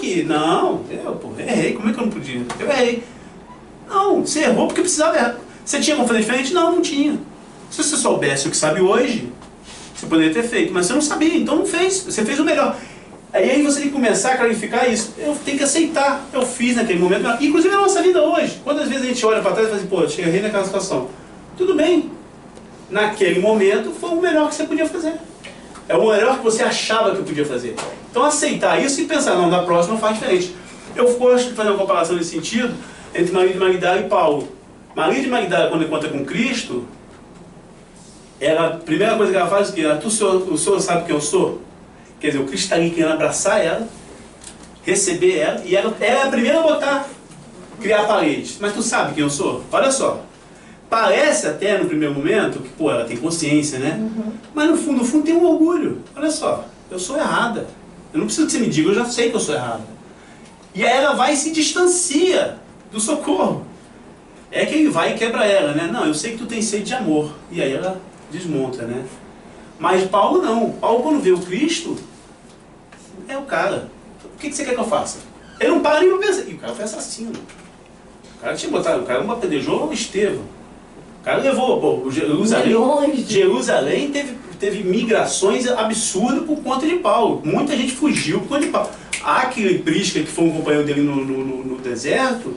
errei. Como é que eu não podia? Eu errei. Não, você errou porque precisava errar. Você tinha como fazer diferente? Não tinha. Se você soubesse o que sabe hoje, você poderia ter feito, mas você não sabia, então não fez. Você fez o melhor. Aí você tem que começar a clarificar isso. Eu tenho que aceitar. Eu fiz naquele momento. Inclusive na nossa vida hoje. Quantas vezes a gente olha para trás e fala assim, pô, eu errei naquela situação. Tudo bem. Naquele momento foi o melhor que você podia fazer. É o melhor que você achava que podia fazer. Então aceitar isso e pensar, não, na próxima faz diferente. Eu gosto de fazer uma comparação nesse sentido entre Maria de Magdala e Paulo. Maria de Magdala, quando encontra com Cristo, a primeira coisa que ela faz é o quê? O senhor sabe quem eu sou? Quer dizer, o Cristo está ali querendo abraçar ela, receber ela, e ela é a primeira a criar paredes. Mas tu sabe quem eu sou? Olha só. Parece até no primeiro momento que, pô, ela tem consciência, né? Mas no fundo tem um orgulho. Olha só, eu sou errada. Eu não preciso que você me diga, eu já sei que eu sou errada. E aí ela vai e se distancia do socorro. É que ele vai e quebra ela, né? Não, eu sei que tu tem sede de amor. E aí ela desmonta, né? Mas Paulo não. Paulo, quando vê o Cristo, é o cara. O que você quer que eu faça? Ele não para nem pra pensar. E o cara foi assassino. O cara tinha botado, o cara não apedrejou o Estevão. O cara levou, Jerusalém teve migrações absurdas por conta de Paulo. Muita gente fugiu por conta de Paulo. Aquele Prisca, que foi um companheiro dele no deserto,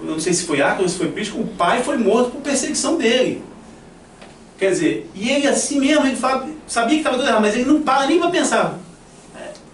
não sei se foi Acre ou se foi Prisca, o pai foi morto por perseguição dele. Quer dizer, e ele assim mesmo, ele sabia que estava tudo errado, mas ele não para nem para pensar.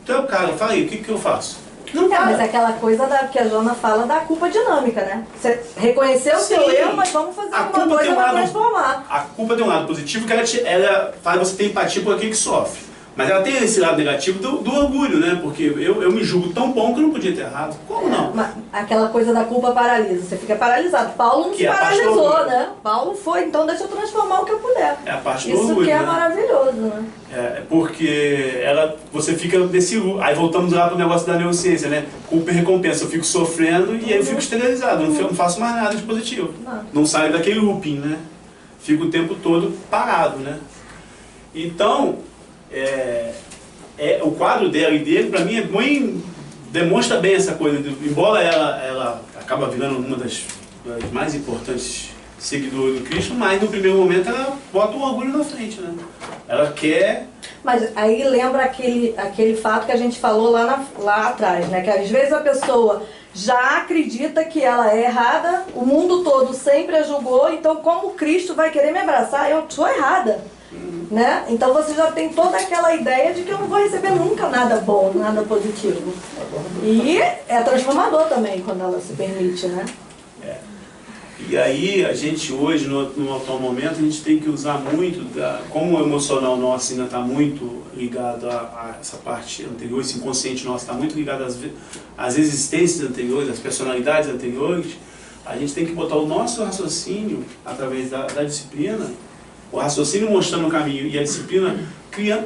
Tu é o cara, fala aí, o que eu faço? Não para. Mas aquela coisa que a Jona fala da culpa dinâmica, né? Você reconheceu o seu erro, mas vamos fazer alguma coisa para transformar. A culpa tem um lado positivo, que ela faz você ter empatia por aquele que sofre. Mas ela tem esse lado negativo do orgulho, né? Porque eu me julgo tão bom que eu não podia ter errado. Como não? Mas aquela coisa da culpa paralisa, você fica paralisado. Paulo não se paralisou, né? Paulo foi, então deixa eu transformar o que eu puder. É a parte do Isso orgulho, que é né? Maravilhoso, né? É porque você fica nesse... Aí voltamos lá pro negócio da neurociência, né? Culpa e recompensa. Eu fico sofrendo e aí eu fico esterilizado. Não faço mais nada de positivo. Não saio daquele looping, né? Fico o tempo todo parado, né? Então... o quadro dela e dele, para mim, demonstra bem essa coisa. Embora ela acaba virando uma das mais importantes seguidoras do Cristo, mas no primeiro momento ela bota o orgulho na frente, né? Ela quer... Mas aí lembra aquele fato que a gente falou lá atrás, né? Que às vezes a pessoa já acredita que ela é errada, o mundo todo sempre a julgou, então como Cristo vai querer me abraçar? Eu sou errada. Né? Então você já tem toda aquela ideia de que eu não vou receber nunca nada bom, nada positivo. E é transformador também quando ela se permite, né? E aí a gente hoje, no atual momento, a gente tem que usar muito, como o emocional nosso ainda está muito ligado a essa parte anterior, esse inconsciente nosso está muito ligado às existências anteriores, às personalidades anteriores, a gente tem que botar o nosso raciocínio através da disciplina, o raciocínio mostrando o caminho e a disciplina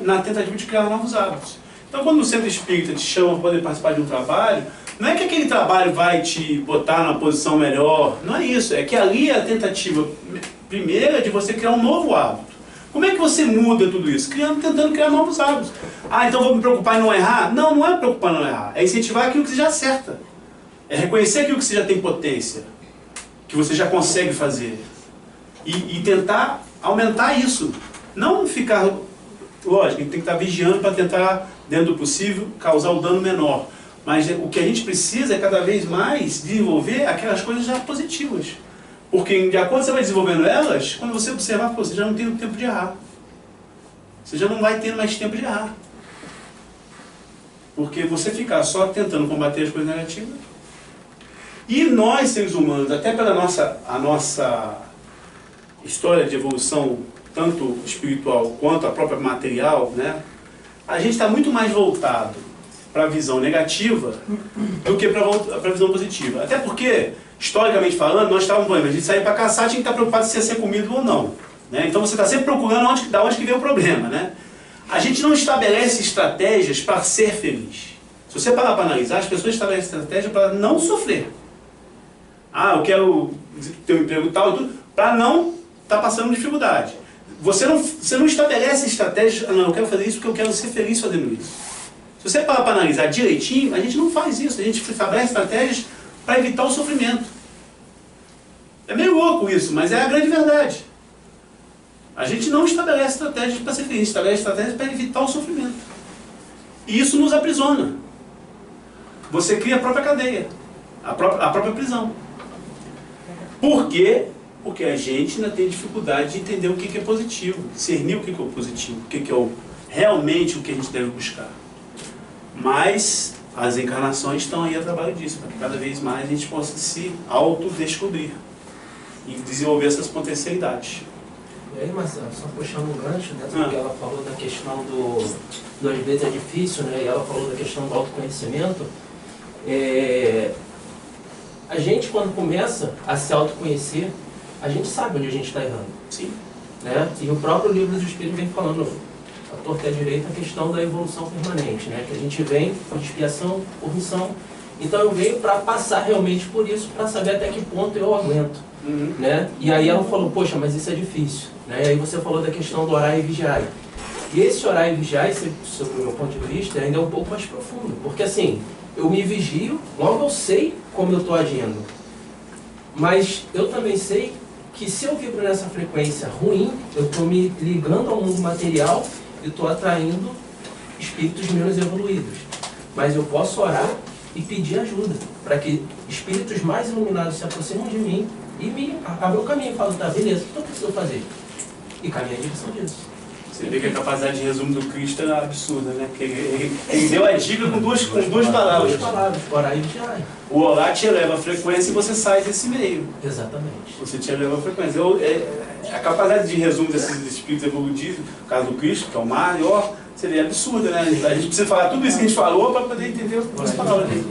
na tentativa de criar novos hábitos. Então, quando o centro espírita te chama para poder participar de um trabalho, não é que aquele trabalho vai te botar numa posição melhor, não é isso. É que ali é a tentativa primeira de você criar um novo hábito. Como é que você muda tudo isso? Tentando criar novos hábitos. Então vou me preocupar em não errar? Não é preocupar em não errar. É incentivar aquilo que você já acerta. É reconhecer aquilo que você já tem potência, que você já consegue fazer. E tentar aumentar isso. Não ficar... Lógico, a gente tem que estar vigiando para tentar, dentro do possível, causar o dano menor. Mas o que a gente precisa é cada vez mais desenvolver aquelas coisas já positivas. Porque de acordo com você vai desenvolvendo elas, quando você observar, você já não tem o tempo de errar. Você já não vai ter mais tempo de errar. Porque você ficar só tentando combater as coisas negativas, E nós, seres humanos, até pela a nossa história de evolução, tanto espiritual quanto a própria material, né, a gente está muito mais voltado para a visão negativa do que para a visão positiva. Até porque, historicamente falando, nós estávamos, a gente sair para caçar, tinha que estar preocupado se ia ser comido ou não. Né? Então você está sempre procurando da onde que vem o problema. Né? A gente não estabelece estratégias para ser feliz. Se você parar para analisar, as pessoas estabelecem estratégia para não sofrer. Ah, eu quero ter um emprego tal e tudo, para não estar passando dificuldade. Você não estabelece estratégias, não, eu quero fazer isso porque eu quero ser feliz fazendo isso. Se você parar para analisar direitinho, a gente não faz isso, a gente estabelece estratégias para evitar o sofrimento. É meio louco isso, mas é a grande verdade. A gente não estabelece estratégias para ser feliz, estabelece estratégias para evitar o sofrimento. E isso nos aprisiona. Você cria a própria cadeia, a própria prisão. Por quê? Porque a gente ainda tem dificuldade de entender o que é positivo, discernir o que é o positivo, o que é realmente o que a gente deve buscar. Mas as encarnações estão aí a trabalho disso, para que cada vez mais a gente possa se autodescobrir e desenvolver essas potencialidades. E aí, Marcelo, só puxando um gancho dentro do que ela falou da questão do às vezes é difícil, né? E ela falou da questão do autoconhecimento. A gente, quando começa a se autoconhecer, a gente sabe onde a gente está errando. Sim. Né? E o próprio livro dos Espíritos vem falando, a torta é a direita, a questão da evolução permanente, né? Que a gente vem por expiação, por missão. Então eu venho para passar realmente por isso, para saber até que ponto eu aguento. Né? E aí ela falou, poxa, mas isso é difícil. Né? E aí você falou da questão do orar e vigiar. E esse orar e vigiar, sobre o meu ponto de vista, ainda é um pouco mais profundo. Porque assim, eu me vigio, logo eu sei como eu estou agindo. Mas eu também sei que se eu vibro nessa frequência ruim, eu estou me ligando ao mundo material e estou atraindo espíritos menos evoluídos. Mas eu posso orar e pedir ajuda, para que espíritos mais iluminados se aproximem de mim e me abram o caminho e falam, tá, beleza, o que eu preciso fazer? E caminhar em direção disso. Você vê que a capacidade de resumo do Cristo é absurda, né? Porque ele deu a dica com duas palavras. Duas palavras, orar e vigiar. O orar te eleva a frequência e você sai desse meio. Exatamente. Você te eleva a frequência. A capacidade de resumo desses espíritos evolutivos, no caso do Cristo, que é o maior, seria absurda, né? A gente precisa falar tudo isso que a gente falou para poder entender as palavras dele.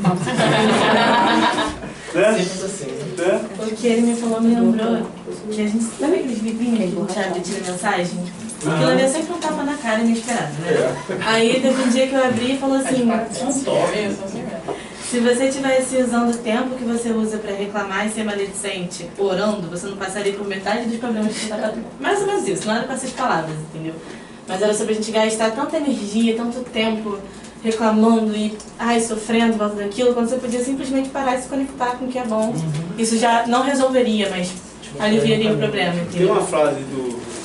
Né? Simples assim. Né? O que ele me falou me lembrou que a gente sabe aqueles livrinhos que o Thiago tira mensagem? Aquilo ali é sempre um tapa na cara inesperado, né? Aí teve um dia que eu abri e falou assim, se você estivesse usando o tempo que você usa para reclamar e ser maledicente orando, você não passaria por metade dos problemas que você está passando. Mais ou menos isso, não era com essas palavras, entendeu? Mas era sobre a gente gastar tanta energia, tanto tempo reclamando e sofrendo por causa daquilo, quando você podia simplesmente parar e se conectar com o que é bom. Isso já não resolveria, mas aliviaria o problema, entendeu? Tem uma frase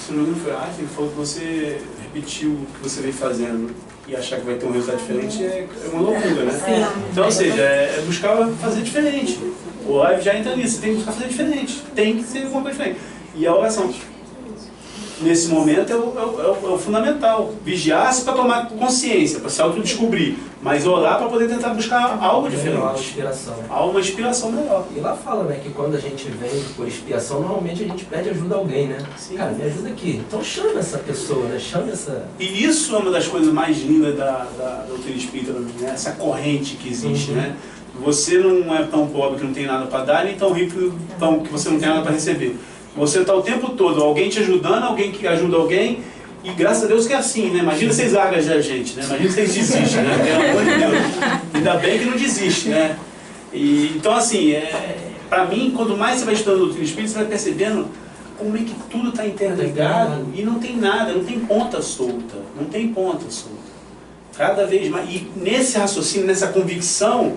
se não me engano foi Einstein, que falou que você repetiu o que você vem fazendo e achar que vai ter um resultado diferente é uma loucura, né? Sim. Então, ou seja, é buscar fazer diferente. O live já entra nisso, você tem que buscar fazer diferente. Tem que ser alguma coisa diferente. E a oração, nesse momento, é o fundamental. Vigiar-se para tomar consciência, para se autodescobrir. Mas orar para poder tentar buscar algo diferente. Uma inspiração. Uma inspiração melhor. E lá fala, né, que quando a gente vem por expiação, normalmente a gente pede ajuda a alguém, né? Sim. Cara, me ajuda aqui. Então chama essa pessoa, né? Chama essa... E isso é uma das coisas mais lindas da doutrina espírita, né? Essa corrente que existe, né? Você não é tão pobre que não tem nada para dar, nem tão rico que você não tem nada para receber. Você está o tempo todo, alguém te ajudando, alguém que ajuda alguém, e graças a Deus que é assim, né? Imagina vocês largam da gente, né? Imagina vocês desistem, né? Pelo amor de Deus. Ainda bem que não desiste, né? Então, assim, para mim, quanto mais você vai estudando o doutrina espírita, você vai percebendo como é que tudo está interligado e não tem nada, não tem ponta solta. Não tem ponta solta. Cada vez mais. E nesse raciocínio, nessa convicção,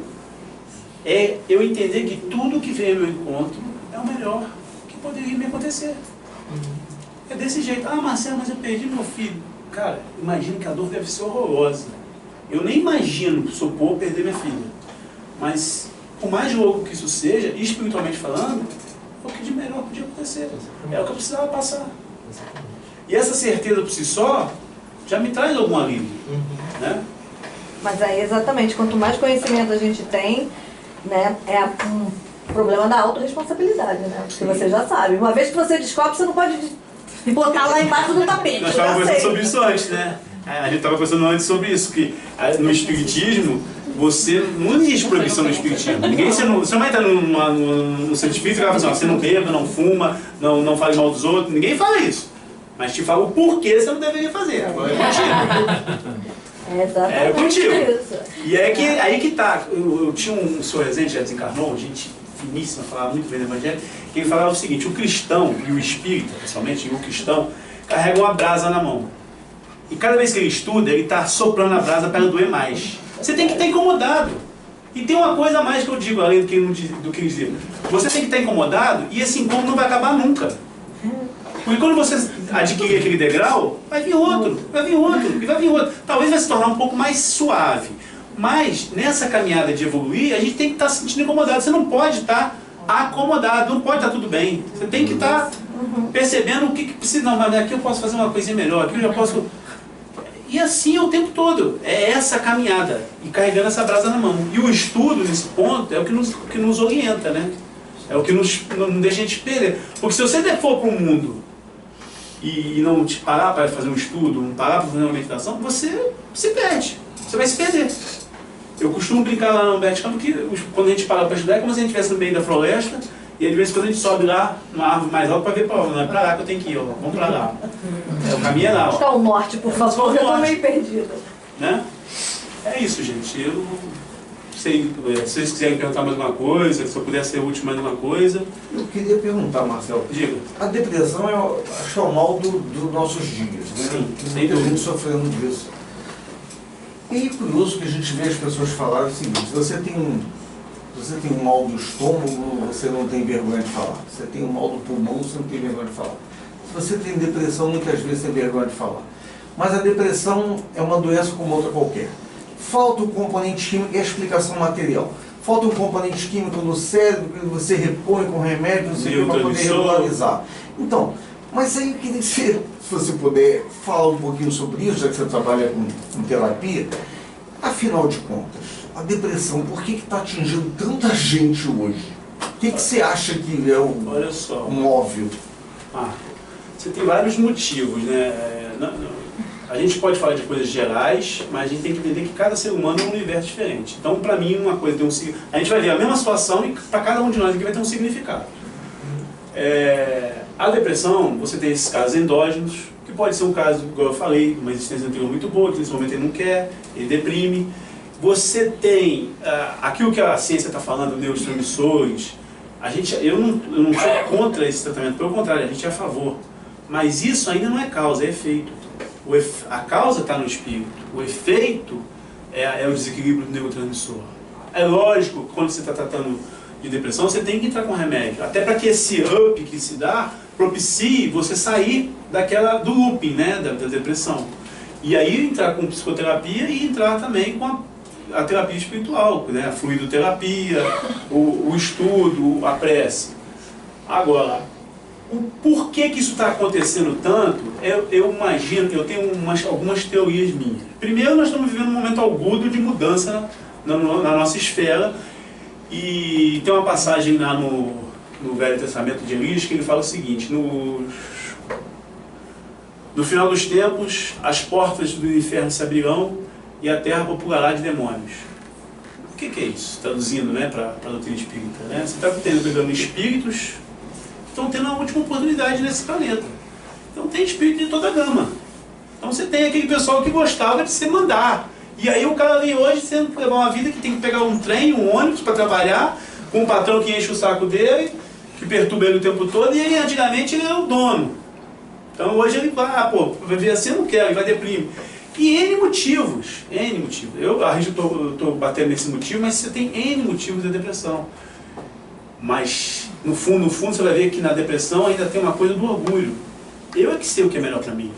eu entender que tudo que vem ao meu encontro é o melhor que poderia me acontecer. É desse jeito. Marcelo, mas eu perdi meu filho. Cara, imagino que a dor deve ser horrorosa. Eu nem imagino, supor, perder minha filha. Mas, por mais louco que isso seja, espiritualmente falando, é o que de melhor podia acontecer. É o que eu precisava passar. E essa certeza por si só, já me traz algum alívio. Né? Mas aí, exatamente, quanto mais conhecimento a gente tem, né, O problema da autorresponsabilidade, né? Porque você já sabe. Uma vez que você descobre, você não pode botar lá embaixo do tapete. Nós estávamos conversando sobre isso antes, né? A gente estava conversando antes sobre isso, que no espiritismo, você não existe proibição no espiritismo. Você não vai entrar no centro espírita e vai falar assim, você não beba, não fuma, não fale mal dos outros. Ninguém fala isso. Mas te fala o porquê você não deveria fazer. Agora é contigo. É exatamente É contigo. isso. E aí que tá. Eu tinha um senhor Rezende, já desencarnou, gente finíssima, falava muito bem do Evangelho, que ele falava o seguinte: o cristão e o espírita, principalmente o cristão, carregam uma brasa na mão. E cada vez que ele estuda, ele está soprando a brasa para não doer mais. Você tem que estar incomodado. E tem uma coisa a mais que eu digo, além do que eles dizem. Você tem que estar incomodado e esse incômodo não vai acabar nunca. Porque quando você adquirir aquele degrau, vai vir outro, vai vir outro, e vai vir outro. Talvez vai se tornar um pouco mais suave. Mas nessa caminhada de evoluir, a gente tem que estar se sentindo incomodado. Você não pode estar acomodado, não pode estar tudo bem. Você tem que estar percebendo o que precisa. Não, mas aqui eu posso fazer uma coisinha melhor, aqui eu já posso... E assim é o tempo todo. É essa caminhada. E carregando essa brasa na mão. E o estudo, nesse ponto, é o que nos orienta, né? É o que não deixa a gente perder. Porque se você for para o mundo e não te parar para fazer um estudo, não parar para fazer uma meditação, você se perde. Você vai se perder. Eu costumo brincar lá no Humberto Campos que quando a gente para para estudar é como se a gente estivesse no meio da floresta e de vez em quando a gente sobe lá numa árvore mais alta para ver para onde. Não é para lá que eu tenho que ir, ó. Vamos para lá. O caminho é lá. Buscar o norte, por favor, eu estou meio perdida. Né? É isso, gente. Eu sei, se vocês quiserem perguntar mais alguma coisa, se eu puder ser útil mais alguma coisa. Eu queria perguntar, Marcelo. Diga. A depressão acho que é o mal dos nossos dias, né? Sim, Tem sem muita dúvida. gente sofrendo disso. E é curioso que a gente vê as pessoas falarem o seguinte: se você tem um mal do estômago, você não tem vergonha de falar. Se você tem um mal do pulmão, você não tem vergonha de falar. Se você tem depressão, muitas vezes tem vergonha de falar. Mas a depressão é uma doença como outra qualquer. Falta um componente químico e a explicação material. Falta um componente químico no cérebro que você repõe com remédio, não sei o que, para poder regularizar. Então, mas aí eu queria que se você puder falar um pouquinho sobre isso, já que você trabalha com terapia. Afinal de contas, a depressão, por que está atingindo tanta gente hoje? O que você acha que é o Olha só. móvel? Você tem vários motivos, né? A gente pode falar de coisas gerais, mas a gente tem que entender que cada ser humano é um universo diferente. Então, para mim, uma coisa tem um significado. A gente vai ver a mesma situação e para cada um de nós aqui vai ter um significado. A depressão, você tem esses casos endógenos, que pode ser um caso, igual eu falei, uma existência anterior muito boa, que nesse momento ele não quer, ele deprime. Você tem aquilo que a ciência está falando, neurotransmissores. Eu não sou contra esse tratamento, pelo contrário, a gente é a favor. Mas isso ainda não é causa, é efeito. A causa está no espírito, o efeito é o desequilíbrio do neurotransmissor. É lógico que quando você está tratando de depressão, você tem que entrar com remédio, até para que esse up que se dá propicie você sair do looping, né, da depressão. E aí entrar com psicoterapia e entrar também com a terapia espiritual, né, a fluidoterapia, o estudo, a prece. Agora, o porquê que isso está acontecendo tanto, eu imagino, eu tenho algumas teorias minhas. Primeiro, nós estamos vivendo um momento agudo de mudança na nossa esfera, e tem uma passagem lá no Velho Testamento de Elias que ele fala o seguinte: no final dos tempos, as portas do inferno se abrirão e a terra populará de demônios. O que é isso? Traduzindo, né, para a doutrina espírita, né? Você está pegando espíritos estão tendo a última oportunidade nesse planeta. Então tem espírito de toda a gama. Então você tem aquele pessoal que gostava de se mandar. E aí o cara ali hoje tem que levar uma vida que tem que pegar um trem, um ônibus para trabalhar, com um patrão que enche o saco dele, que perturba ele o tempo todo, e ele antigamente ele era o dono. Então hoje ele vai, vai ver assim, eu não quero, ele vai deprimir. E N motivos. Eu estou batendo nesse motivo, mas você tem N motivos da depressão. Mas, no fundo, você vai ver que na depressão ainda tem uma coisa do orgulho. Eu é que sei o que é melhor para mim.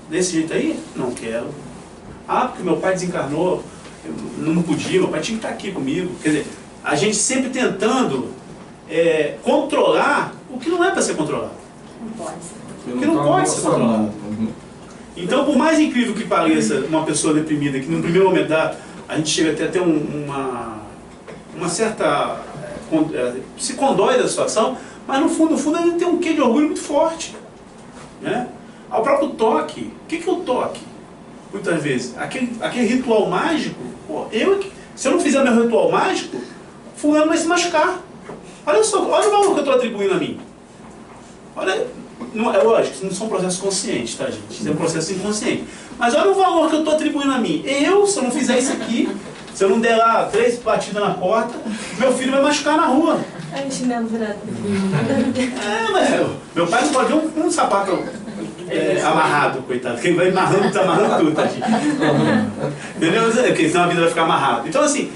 Desse jeito aí, não quero. Porque meu pai desencarnou, eu não podia, meu pai tinha que estar aqui comigo. Quer dizer, a gente sempre tentando controlar o que não é para ser controlado. Não pode ser. O que não pode ser controlado. Então, por mais incrível que pareça uma pessoa deprimida, que no primeiro momento a gente chega até a ter uma certa se condói da situação, mas no fundo ele tem um quê de orgulho muito forte. Né? Ao próprio toque. O que é o toque? Muitas vezes, aquele ritual mágico, pô, se eu não fizer meu ritual mágico, fulano vai se machucar. Olha só, olha o valor que eu estou atribuindo a mim. Olha, é lógico, isso não são processos conscientes, tá, gente? Isso é um processo inconsciente. Mas olha o valor que eu estou atribuindo a mim. Se eu não fizer isso aqui, se eu não der lá 3 batidas na porta, meu filho vai machucar na rua. Ai, chinelo virado. Mas meu pai não pode ver um sapato amarrado, coitado. Quem vai amarrando, tá amarrando tudo, tá, gente? Entendeu? Porque senão a vida vai ficar amarrada. Então, assim...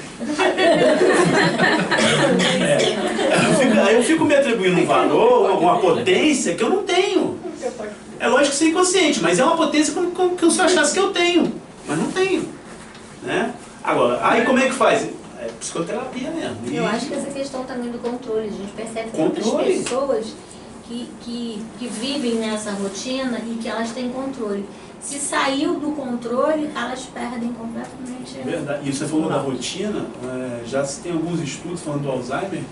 eu fico me atribuindo um valor, uma potência que eu não tenho. É lógico que isso é inconsciente, mas é uma potência que eu só achasse que eu tenho. Mas não tenho. Né? Agora, aí como é que faz? É psicoterapia mesmo. Eu acho que essa questão também do controle, a gente percebe que muitas pessoas que vivem nessa rotina e que elas têm controle. Se saiu do controle, elas perdem completamente. Verdade. E você falou da rotina, já se tem alguns estudos falando do Alzheimer,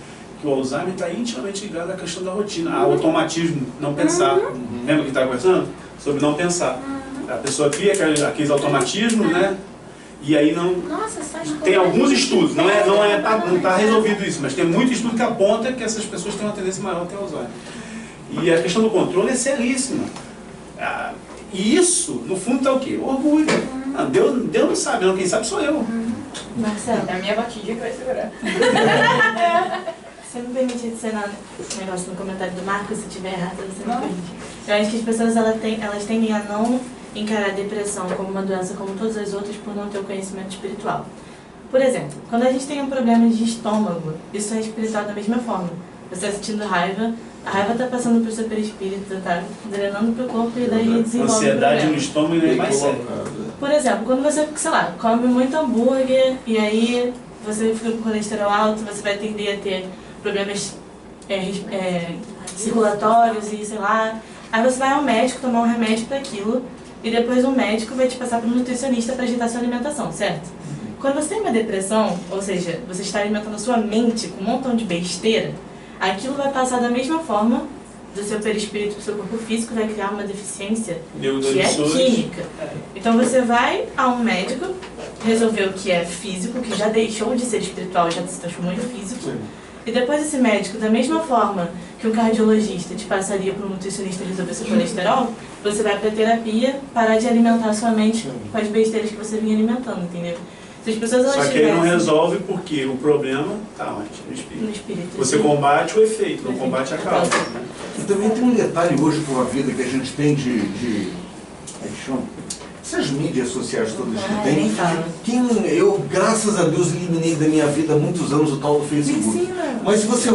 que o Alzheimer está intimamente ligado à questão da rotina, ao automatismo, não pensar. Lembra que estava conversando? Sobre não pensar. A pessoa cria aqueles automatismos, né? E aí não... Nossa, tem alguns estudos, não está resolvido isso, mas tem muito estudo que aponta que essas pessoas têm uma tendência maior a ter Alzheimer. E a questão do controle é seríssima. E isso, no fundo, está o quê? Orgulho. Deus não sabe, não. Quem sabe sou eu. Marcelo. É a minha batidinha que vai segurar. Você não permite adicionar esse negócio no comentário do Marcos, se tiver errado, você não permite. Eu acho que as pessoas elas tendem a não encarar a depressão como uma doença como todas as outras por não ter o conhecimento espiritual. Por exemplo, quando a gente tem um problema de estômago, isso é espiritual da mesma forma. Você está sentindo raiva, a raiva está passando para o seu perispírito, está drenando para o corpo e daí desenvolve ansiedade no estômago é mais sério. Por exemplo, quando você, sei lá, come muito hambúrguer e aí você fica com colesterol alto, você vai tender a ter problemas circulatórios e sei lá. Aí você vai ao médico tomar um remédio para aquilo e depois o médico vai te passar para um nutricionista para ajeitar a sua alimentação, certo? Quando você tem uma depressão, ou seja, você está alimentando a sua mente com um montão de besteira, aquilo vai passar da mesma forma do seu perispírito para o seu corpo físico, vai criar uma deficiência que é química. Então você vai a um médico resolver o que é físico, que já deixou de ser espiritual, já se transformou em físico. E depois esse médico, da mesma forma que um cardiologista te passaria para um nutricionista resolver seu colesterol, você vai para a terapia parar de alimentar a sua mente com as besteiras que você vinha alimentando, entendeu? Se as pessoas Só que ele não resolve porque o problema está onde? No espírito. Você combate o efeito, não combate a causa. E também tem um detalhe hoje com a vida que a gente tem de essas mídias sociais todas que tem. Eu, graças a Deus, eliminei da minha vida há muitos anos o tal do Facebook. Mas se você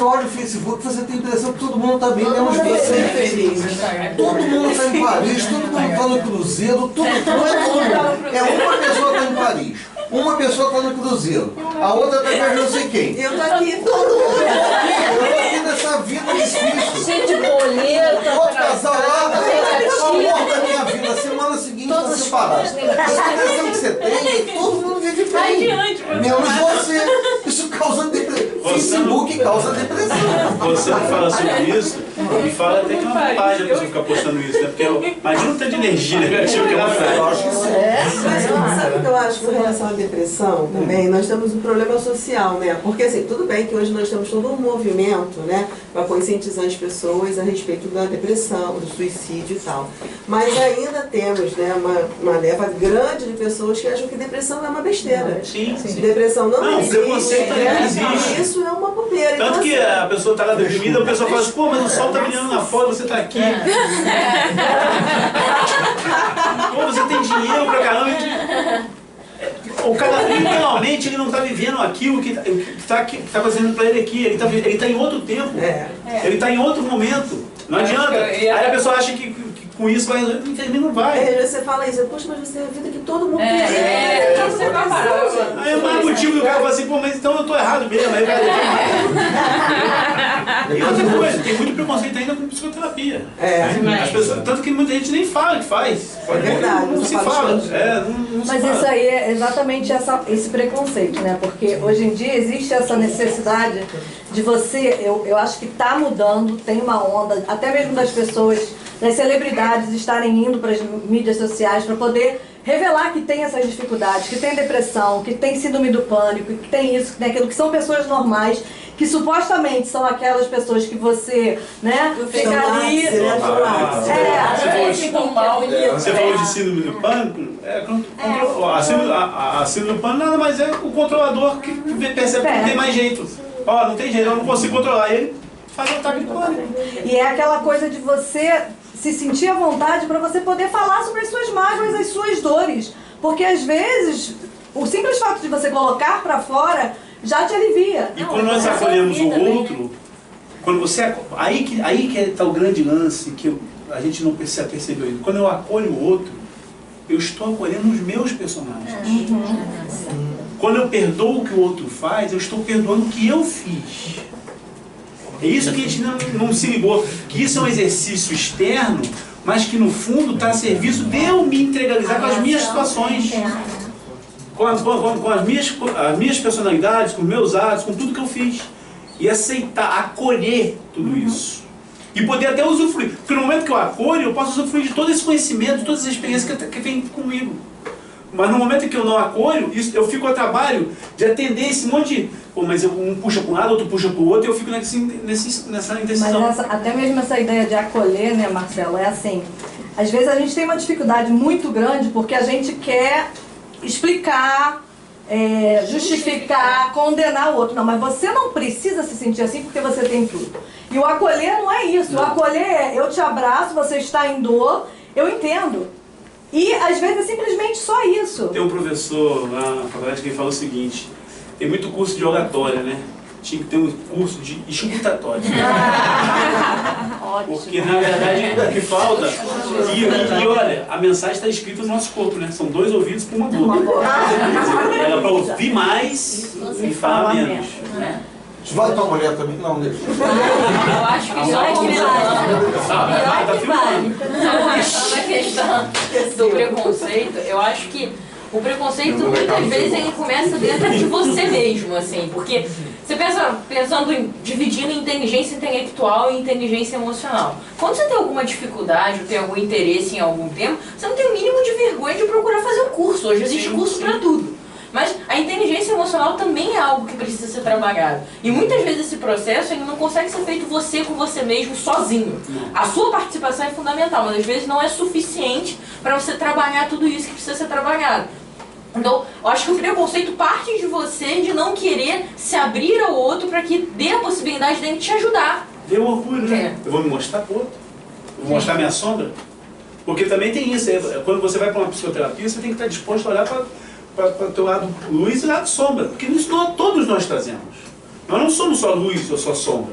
olha o Facebook, você tem a impressão que todo mundo está bem, menos você. Todo mundo está em Paris, todo mundo está no Cruzeiro, uma pessoa está em Paris, uma pessoa está no Cruzeiro, a outra está com não sei quem. Eu tô aqui, todo mundo. Eu tô aqui nessa vida difícil. Cheio de boleto, Outro casal lá, o amor da minha vida, semana seguinte está separado. Essa impressão que você tem, todo mundo vive bem. Menos você. Isso causa depressão. Facebook causa depressão. Você não fala sobre isso e fala até que é uma bobagem a pessoa ficar postando isso, né? Porque imagina o tanto de energia negativa que ela faz. Mas sabe o que eu acho com relação à depressão também? Nós temos um problema social, né? Porque assim, tudo bem que hoje nós temos todo um movimento, né, para conscientizar as pessoas a respeito da depressão, do suicídio e tal. Mas ainda temos, né, uma leva grande de pessoas que acham que depressão é uma besteira. Sim. Depressão não existe. Preconceito não existe. Isso é uma bobeira. Tanto que a pessoa está lá deprimida, a pessoa fala assim, pô, mas o sol está brilhando lá fora, você está aqui. Pô, você tem dinheiro pra caramba. O cara, literalmente, ele não está vivendo aquilo que está acontecendo para ele aqui. Ele tá em outro tempo. Ele está em outro momento. Não adianta. Aí a pessoa acha que com isso vai resolver. Infelizmente não vai. Você fala isso, poxa, mas você tem a vida que todo mundo tem. Você vai parar. Aí é o motivo que o cara fala assim, pô, mas então eu tô errado mesmo. Aí vai E outra coisa, tem muito preconceito ainda com psicoterapia. As pessoas, tanto que muita gente nem fala que faz. É verdade, não se fala. Mas isso aí é exatamente esse preconceito, né? Porque hoje em dia existe essa necessidade de você, eu acho que está mudando, tem uma onda, até mesmo das pessoas, das celebridades estarem indo para as mídias sociais para poder revelar que tem essas dificuldades, que tem depressão, que tem síndrome do pânico, que tem isso, que tem aquilo, que são pessoas normais, que supostamente são aquelas pessoas que você, né, fica ali... Você falou de síndrome do pânico, a síndrome do pânico nada mais é o controlador que percebe que não tem mais jeito. Ó, não tem jeito, eu não consigo controlar, e ele faz o ataque de pânico. E é aquela coisa de você se sentir à vontade para você poder falar sobre as suas mágoas, as suas dores. Porque às vezes, o simples fato de você colocar para fora já te alivia. E quando nós acolhemos o outro, quando você... Aí que está o grande lance que a gente não percebeu ainda. Quando eu acolho o outro, eu estou acolhendo os meus personagens. Quando eu perdoo o que o outro faz, eu estou perdoando o que eu fiz. É isso que a gente não se ligou, que isso é um exercício externo, mas que no fundo está a serviço de eu me integralizar com as minhas situações, com as minhas personalidades, com os meus atos, com tudo que eu fiz. E aceitar, acolher tudo isso. E poder até usufruir. Porque no momento que eu acolho, eu posso usufruir de todo esse conhecimento, de todas as experiências que vem comigo. Mas no momento em que eu não acolho, eu fico a trabalho de atender esse monte de... Pô, mas um puxa para um lado, outro puxa para o outro, e eu fico nessa indecisão. Mas até mesmo essa ideia de acolher, né, Marcelo, é assim... Às vezes a gente tem uma dificuldade muito grande porque a gente quer explicar, justificar, condenar o outro. Não, mas você não precisa se sentir assim porque você tem tudo. E o acolher não é isso. O acolher é, eu te abraço, você está em dor, eu entendo. E às vezes é simplesmente só isso. Tem um professor lá na faculdade que ele fala o seguinte, tem muito curso de oratória, né? Tinha que ter um curso de escutatória. Porque na verdade o que falta... E olha, a mensagem está escrita no nosso corpo, né? São 2 ouvidos por uma boca. Era para ouvir mais e falar menos. Vai tua mulher também? Não, deixa. Eu acho que só que vale. A questão do preconceito, eu acho que o preconceito muitas vezes ele começa dentro de você mesmo, assim, porque você pensando em dividindo inteligência intelectual e inteligência emocional. Quando você tem alguma dificuldade ou tem algum interesse em algum tema, você não tem o mínimo de vergonha de procurar fazer um curso. Hoje existe curso para tudo. Mas a inteligência emocional também é algo que precisa ser trabalhado. E muitas vezes esse processo ele não consegue ser feito você com você mesmo, sozinho. A sua participação é fundamental, mas às vezes não é suficiente para você trabalhar tudo isso que precisa ser trabalhado. Então, eu acho que o preconceito parte de você de não querer se abrir ao outro para que dê a possibilidade dele te ajudar. Deu orgulho, né? Eu vou me mostrar pro outro. Eu vou mostrar minha sombra. Porque também tem isso. Quando você vai para uma psicoterapia, você tem que estar disposto a olhar para o teu lado luz e lado sombra. Porque isso todos nós trazemos. Nós não somos só luz ou só sombra.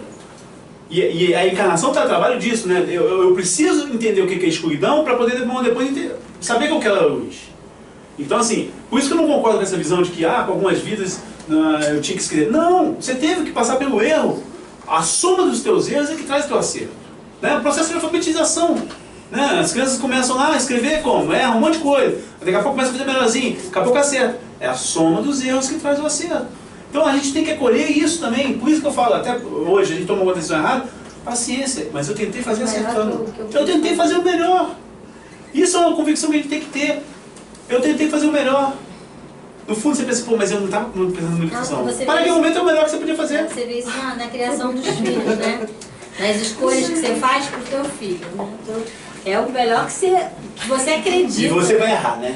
E a encarnação está a trabalho disso, né? Eu preciso entender o que é escuridão para poder depois saber qual que é a luz. Então, assim, por isso que eu não concordo com essa visão de que, com algumas vidas eu tinha que escrever. Não, você teve que passar pelo erro. A soma dos teus erros é que traz o teu acerto. Né? O processo de alfabetização. Né? As crianças começam lá a escrever como? Erram um monte de coisa. Daqui a pouco começa a fazer melhorzinho, daqui a pouco acerta. É a soma dos erros que traz o acerto. Então a gente tem que acolher isso também. Por isso que eu falo, até hoje a gente tomou uma decisão errada, paciência, mas eu tentei fazer acertando. Eu tentei fazer o melhor. Isso é uma convicção que a gente tem que ter. Eu tentei fazer o melhor. No fundo você pensa, pô, mas eu não estava pensando na educação. Para que momento é o melhor que você podia fazer? Você vê isso na criação dos filhos, né? Nas escolhas que você faz pro teu filho. Né? Então, é o melhor que você acredita. E você vai errar, né?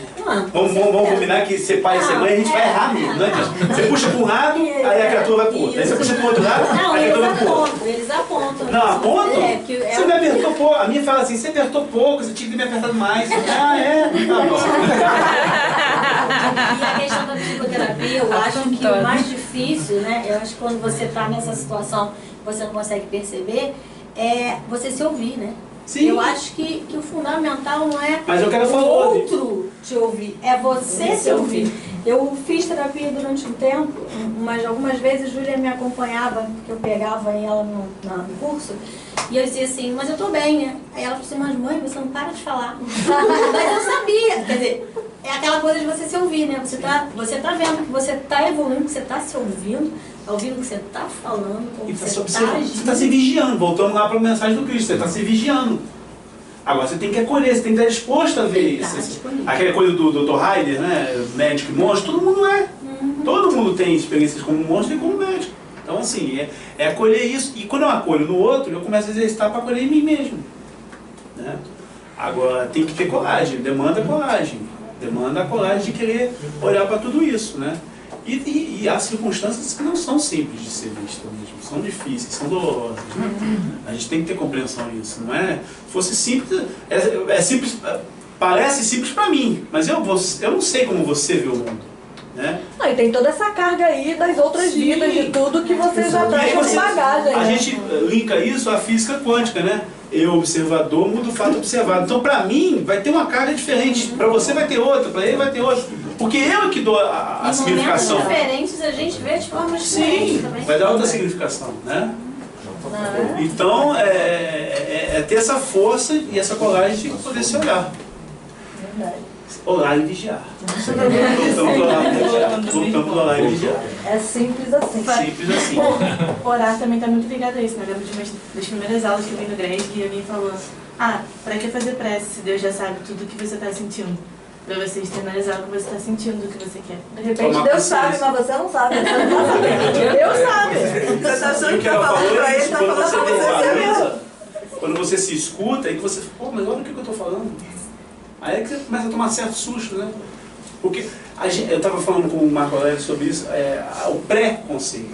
Vamos combinar que ser pai e ser mãe, a gente vai errar mesmo. Né? Você puxa para um lado, aí a criatura vai para o outro. Aí você puxa para o outro lado, não, a criatura vai para o outro. Eles apontam. Não, apontam? Você me apertou pouco. A minha fala assim, você apertou pouco, você tinha que ter me apertado mais. Ah, é? Tá bom. E a questão da psicoterapia, eu acho que o mais difícil, né? Eu acho que quando você está nessa situação, você não consegue perceber, é você se ouvir, né? Sim. Eu acho que o fundamental não é mas eu quero o outro te ouvir, é você se ouvir. Eu fiz terapia durante um tempo, mas algumas vezes Júlia me acompanhava, porque eu pegava ela no curso, e eu dizia assim, mas eu tô bem, né? Aí ela falou assim, mas mãe, você não para de falar. Mas eu sabia, quer dizer, é aquela coisa de você se ouvir, né? Você tá vendo que você tá evoluindo, que você tá se ouvindo, tá ouvindo o que você tá falando, como você tá agindo. Você tá se vigiando, voltando lá para a mensagem do Cristo, você tá se vigiando. Agora você tem que acolher, você tem que estar disposto a ver isso. Aquela coisa do Dr. Heider, né? Médico e monstro, todo mundo é. Todo mundo tem experiências como monstro e como médico. Então assim, é acolher isso. E quando eu acolho no outro, eu começo a exercitar para acolher em mim mesmo. Né? Agora tem que ter coragem, demanda coragem. Demanda a coragem de querer olhar para tudo isso. Né? E há circunstâncias que não são simples de ser vistas mesmo, são difíceis, são dolorosas. Né? A gente tem que ter compreensão disso, não é? Se fosse simples, é simples, parece simples para mim, mas eu não sei como você vê o mundo. Né? Não, e tem toda essa carga aí das outras vidas, de tudo que você já traz como bagagem. A gente linka isso à física quântica, né? Eu, observador, mudo o fato observado. Então, para mim, vai ter uma carga diferente. Para você vai ter outra, para ele vai ter outra. Porque eu que dou a significação. Em momentos diferentes a gente vê de formas diferentes também. Vai dar outra significação, né? Então, é ter essa força e essa coragem de poder se olhar. Verdade. Orar e vigiar. Voltamos a orar e vigiar. É simples assim. Simples assim. Orar também está muito ligado a isso, né? Eu lembro de uma das primeiras aulas que eu vi no Greg e alguém falou, para que fazer prece se Deus já sabe tudo o que você está sentindo? Para você externalizar o que você está sentindo, o que você quer. De repente Deus sabe, mas você não sabe. Deus sabe. Você está achando que está falando para ele, está falando para você mesmo. Quando você se escuta e que você fala, mas olha o que eu estou falando. Aí é que você começa a tomar certo susto, né? Porque eu estava falando com o Marco Aurélio sobre isso, o pré-conceito.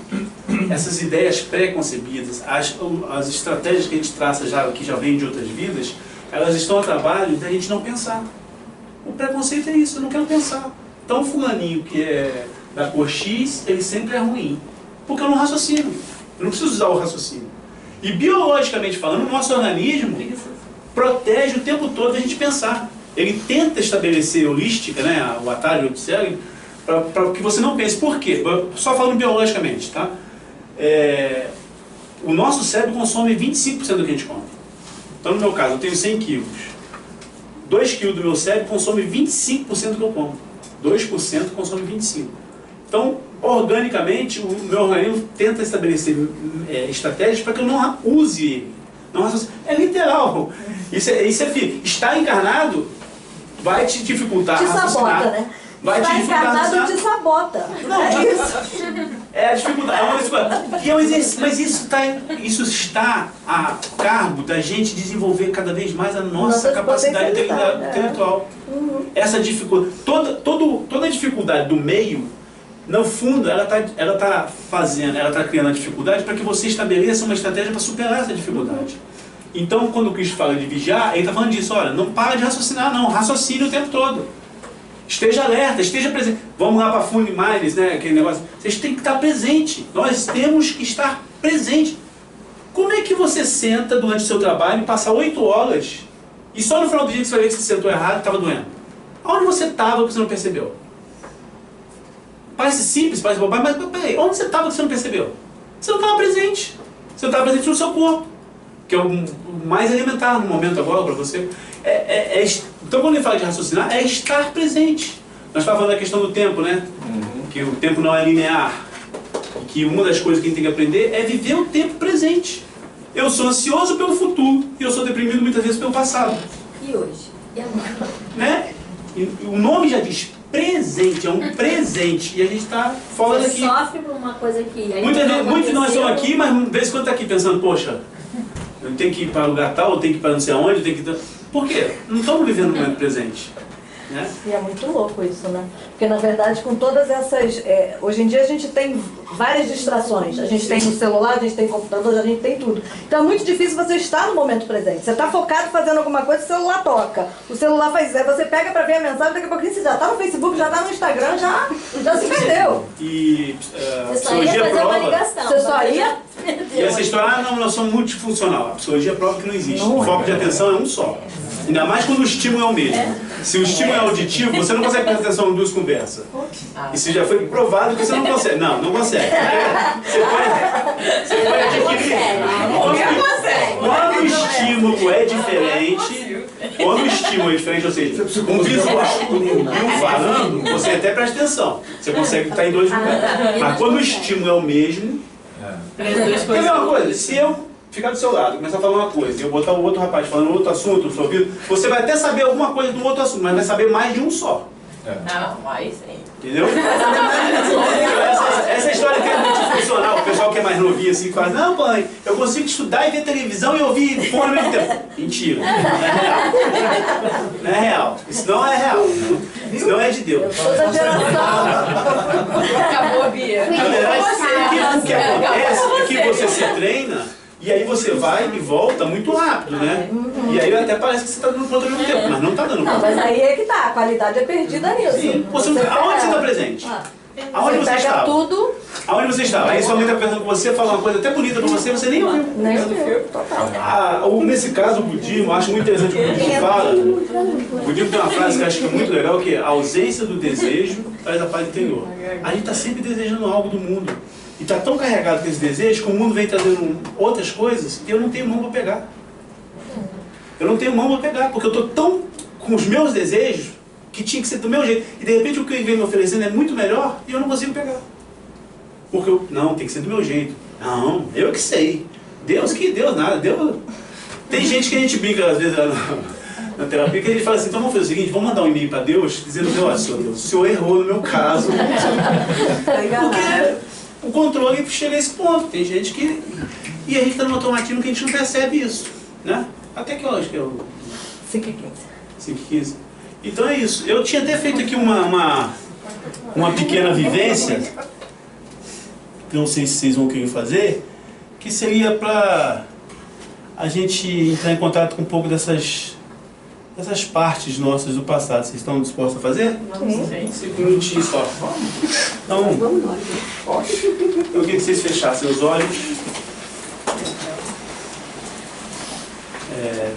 Essas ideias pré-concebidas, as estratégias que a gente traça que já vem de outras vidas, elas estão a trabalho da gente não pensar. O preconceito é isso, eu não quero pensar. Então o fulaninho que é da cor X, ele sempre é ruim. Porque eu não raciocino. Eu não preciso usar o raciocínio. E biologicamente falando, o nosso organismo protege o tempo todo a gente pensar. Ele tenta estabelecer holística, né, o atalho do cérebro, para que você não pense. Por quê? Só falando biologicamente, tá? O nosso cérebro consome 25% do que a gente come. Então, no meu caso, eu tenho 100 quilos. 2 quilos do meu cérebro consome 25% do que eu como. 2% consome 25%. Então, organicamente, o meu organismo tenta estabelecer estratégias para que eu não use ele. É literal. Isso é estar encarnado vai te dificultar te sabota, né? Vai te dificultar. Encarnado te sabota. Não, é isso. É a dificuldade. Mas isso está a cargo da gente desenvolver cada vez mais a nossa capacidade intelectual. Essa dificuldade, toda a dificuldade do meio, no fundo, ela está criando a dificuldade para que você estabeleça uma estratégia para superar essa dificuldade. Então, quando o Cristo fala de vigiar, ele está falando disso, olha, não para de raciocinar, não, raciocine o tempo todo. Esteja alerta, esteja presente. Vamos lá para Funny Minds, né, aquele negócio. Vocês têm que estar presente. Nós temos que estar presente. Como é que você senta durante o seu trabalho e passa 8 horas e só no final do dia que você vai ver que você sentou errado e estava doendo? Onde você estava que você não percebeu? Parece simples, parece bobagem, mas peraí, onde você estava que você não percebeu? Você não estava presente. Você não estava presente no seu corpo, que é o mais elementar no momento agora para você. Então, quando ele fala de raciocinar, é estar presente. Nós estávamos falando da questão do tempo, né? Que o tempo não é linear. E que uma das coisas que a gente tem que aprender é viver o tempo presente. Eu sou ansioso pelo futuro e eu sou deprimido muitas vezes pelo passado. E hoje? E agora? Né? E o nome já diz presente, é um presente. E a gente está fora daqui. Você sofre por uma coisa que... Muitos de nós estamos aqui, mas de vez em quando está aqui pensando, poxa, eu tenho que ir para lugar tal, eu tenho que ir para não sei aonde, eu tenho que... Por quê? Não estamos vivendo o momento presente. Né? E é muito louco isso, né? Porque, na verdade, com todas essas... hoje em dia a gente tem várias distrações. A gente tem o celular, a gente tem computador, a gente tem tudo. Então é muito difícil você estar no momento presente. Você está focado fazendo alguma coisa, o celular toca. O celular faz... você pega para ver a mensagem, daqui a pouquinho você já está no Facebook, já está no Instagram, já se perdeu. E você só ia fazer uma ligação. Você só ia... E essa história, não, nós somos multifuncional. A psicologia prova que não existe. O foco de atenção é um só. Ainda mais quando o estímulo é o mesmo. Se o estímulo é auditivo, você não consegue prestar atenção em duas conversas. Isso já foi provado que você não consegue. Não, não consegue. Você pode adquirir. Quando o estímulo é diferente, ou seja, um visual e um falando, você até presta atenção. Você consegue estar em dois lugares. Mas quando o estímulo é o mesmo, quer ver uma coisa? Se eu ficar do seu lado, começar a falar uma coisa, e eu botar o outro rapaz falando outro assunto no seu ouvido, você vai até saber alguma coisa do outro assunto, mas vai saber mais de um só. Não, aí sim. Entendeu? Essa história que é muito funcional, o pessoal que é mais novinho assim fala, não, mãe, eu consigo estudar e ver televisão e ouvir fone ao mesmo tempo. Mentira, não é real. Não é real. Isso não é real. Isso não é de Deus. Toda geração. Acabou, Bia. Na verdade, o que acontece é que você se treina e aí você vai e volta muito rápido, né? E aí até parece que você está dando conta ao mesmo tempo, mas não está dando conta. Não, mas aí é que tá, a qualidade é perdida nisso. Sim. Aonde você está presente? Aonde você pega estava? tudo. Aonde você estava? Aí sua mãe está pensando com você, fala uma coisa até bonita para você, você nem ouviu. Nem ouviu, total. Nesse caso, o budismo, eu acho muito interessante o que o budismo fala. O budismo tem uma frase que eu acho que é muito legal, que é a ausência do desejo traz a paz interior. A gente está sempre desejando algo do mundo. E está tão carregado com esse desejo que o mundo vem trazendo outras coisas e eu não tenho mão para pegar. Eu não tenho mão para pegar, porque eu estou tão com os meus desejos que tinha que ser do meu jeito. E de repente o que ele vem me oferecendo é muito melhor e eu não consigo pegar. Porque não, tem que ser do meu jeito. Não, eu que sei. Deus nada. Deus... Tem gente que a gente brinca às vezes na terapia, que a gente fala assim, então vamos fazer o seguinte, vamos mandar um e-mail para Deus, dizendo, olha, Senhor Deus, o Senhor errou no meu caso. Porque o controle chega a esse ponto. Tem gente que... E a gente está no automatismo que a gente não percebe isso. Né? Até que horas que é o... 5h15. 5h15. Então é isso. Eu tinha até feito aqui uma pequena vivência, não sei se vocês vão querer fazer, que seria para a gente entrar em contato com um pouco dessas partes nossas do passado. Vocês estão dispostos a fazer? Sim. 5 minutinhos só. Então, eu queria que vocês fechassem os olhos.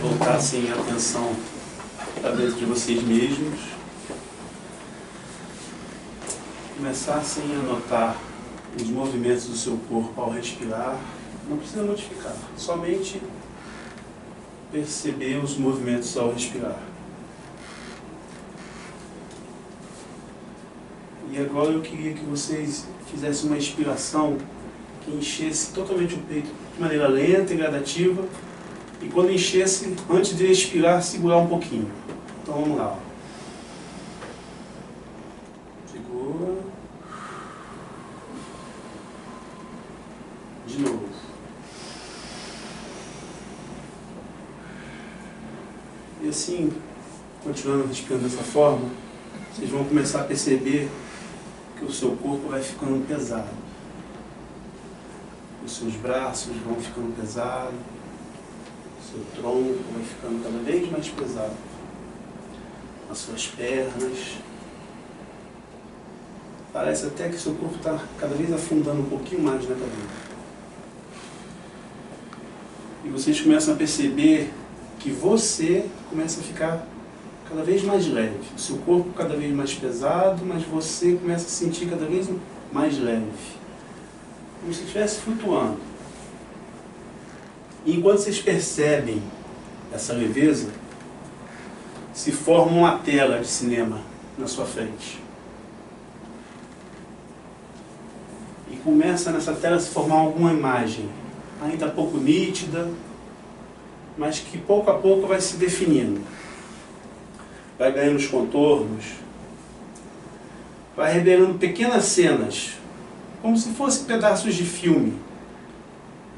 Voltassem a atenção para dentro de vocês mesmos. Começassem a notar os movimentos do seu corpo ao respirar. Não precisa modificar, somente perceber os movimentos ao respirar. E agora eu queria que vocês fizessem uma inspiração que enchesse totalmente o peito de maneira lenta e gradativa. E quando enchesse, antes de expirar, segurar um pouquinho. Então vamos lá. Segura. De novo. E assim, continuando respirando dessa forma, vocês vão começar a perceber que o seu corpo vai ficando pesado. Os seus braços vão ficando pesados. O seu tronco vai ficando cada vez mais pesado. As suas pernas. Parece até que o seu corpo está cada vez afundando um pouquinho mais na cadeira. E vocês começam a perceber que você começa a ficar cada vez mais leve. O seu corpo cada vez mais pesado, mas você começa a se sentir cada vez mais leve. Como se estivesse flutuando. E enquanto vocês percebem essa leveza, se forma uma tela de cinema na sua frente. E começa nessa tela a se formar alguma imagem, ainda pouco nítida, mas que pouco a pouco vai se definindo. Vai ganhando os contornos, vai revelando pequenas cenas, como se fossem pedaços de filme.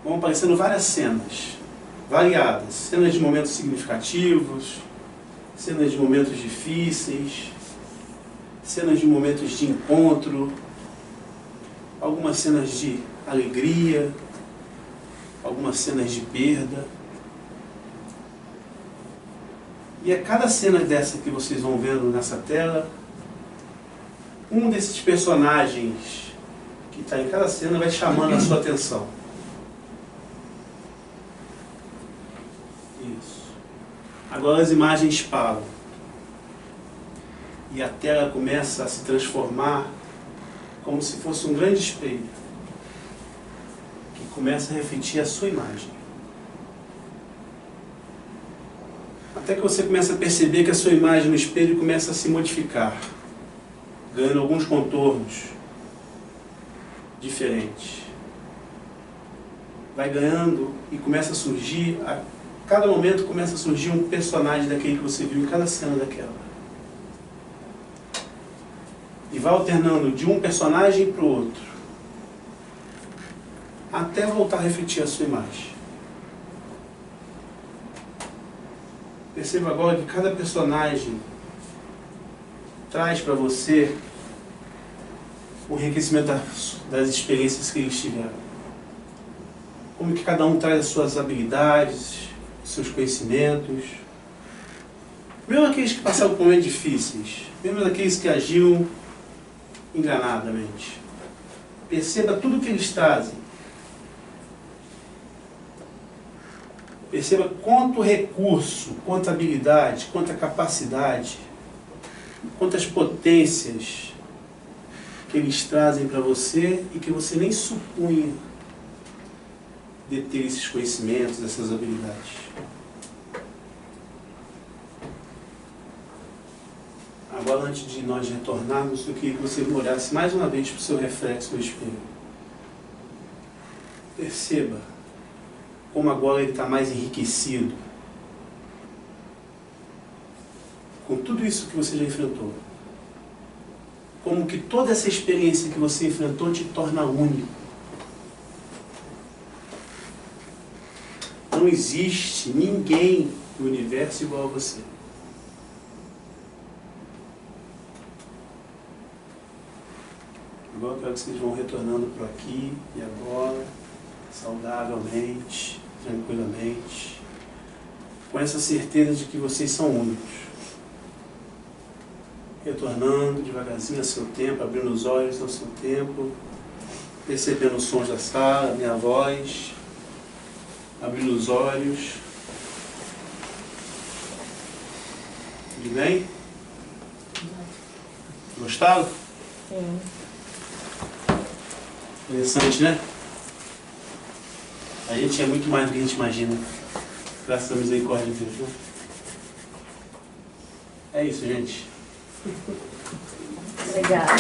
Vão aparecendo várias cenas, variadas. Cenas de momentos significativos, cenas de momentos difíceis, cenas de momentos de encontro, algumas cenas de alegria, algumas cenas de perda. E a cada cena dessa que vocês vão vendo nessa tela, um desses personagens que está em cada cena vai chamando a sua atenção. Isso. Agora as imagens param. e a tela começa a se transformar como se fosse um grande espelho que começa a refletir a sua imagem. Até que você começa a perceber que a sua imagem no espelho começa a se modificar, ganhando alguns contornos diferentes. Vai ganhando e começa a surgir, a cada momento começa a surgir um personagem daquele que você viu em cada cena daquela. E vai alternando de um personagem para o outro, até voltar a refletir a sua imagem. Perceba agora que cada personagem traz para você o enriquecimento das experiências que eles tiveram. Como que cada um traz as suas habilidades, seus conhecimentos. Mesmo aqueles que passaram por momentos difíceis, mesmo aqueles que agiram enganadamente. Perceba tudo que eles trazem. Perceba quanto recurso, quanta habilidade, quanta capacidade, quantas potências que eles trazem para você e que você nem supunha de ter esses conhecimentos, essas habilidades. Agora, antes de nós retornarmos, eu queria que você olhasse mais uma vez para o seu reflexo no espelho. Perceba como agora ele está mais enriquecido com tudo isso que você já enfrentou. Como que toda essa experiência que você enfrentou te torna único. Não existe ninguém no universo igual a você. Agora eu quero que vocês vão retornando por aqui e agora, saudavelmente, tranquilamente, com essa certeza de que vocês são únicos. Retornando devagarzinho ao seu tempo, abrindo os olhos ao seu tempo, percebendo os sons da sala, a minha voz, abrindo os olhos. Tudo bem? Gostaram? Sim. Interessante, né? A gente é muito mais do que a gente imagina. Graças à misericórdia de Deus, né? É isso, gente. Obrigada.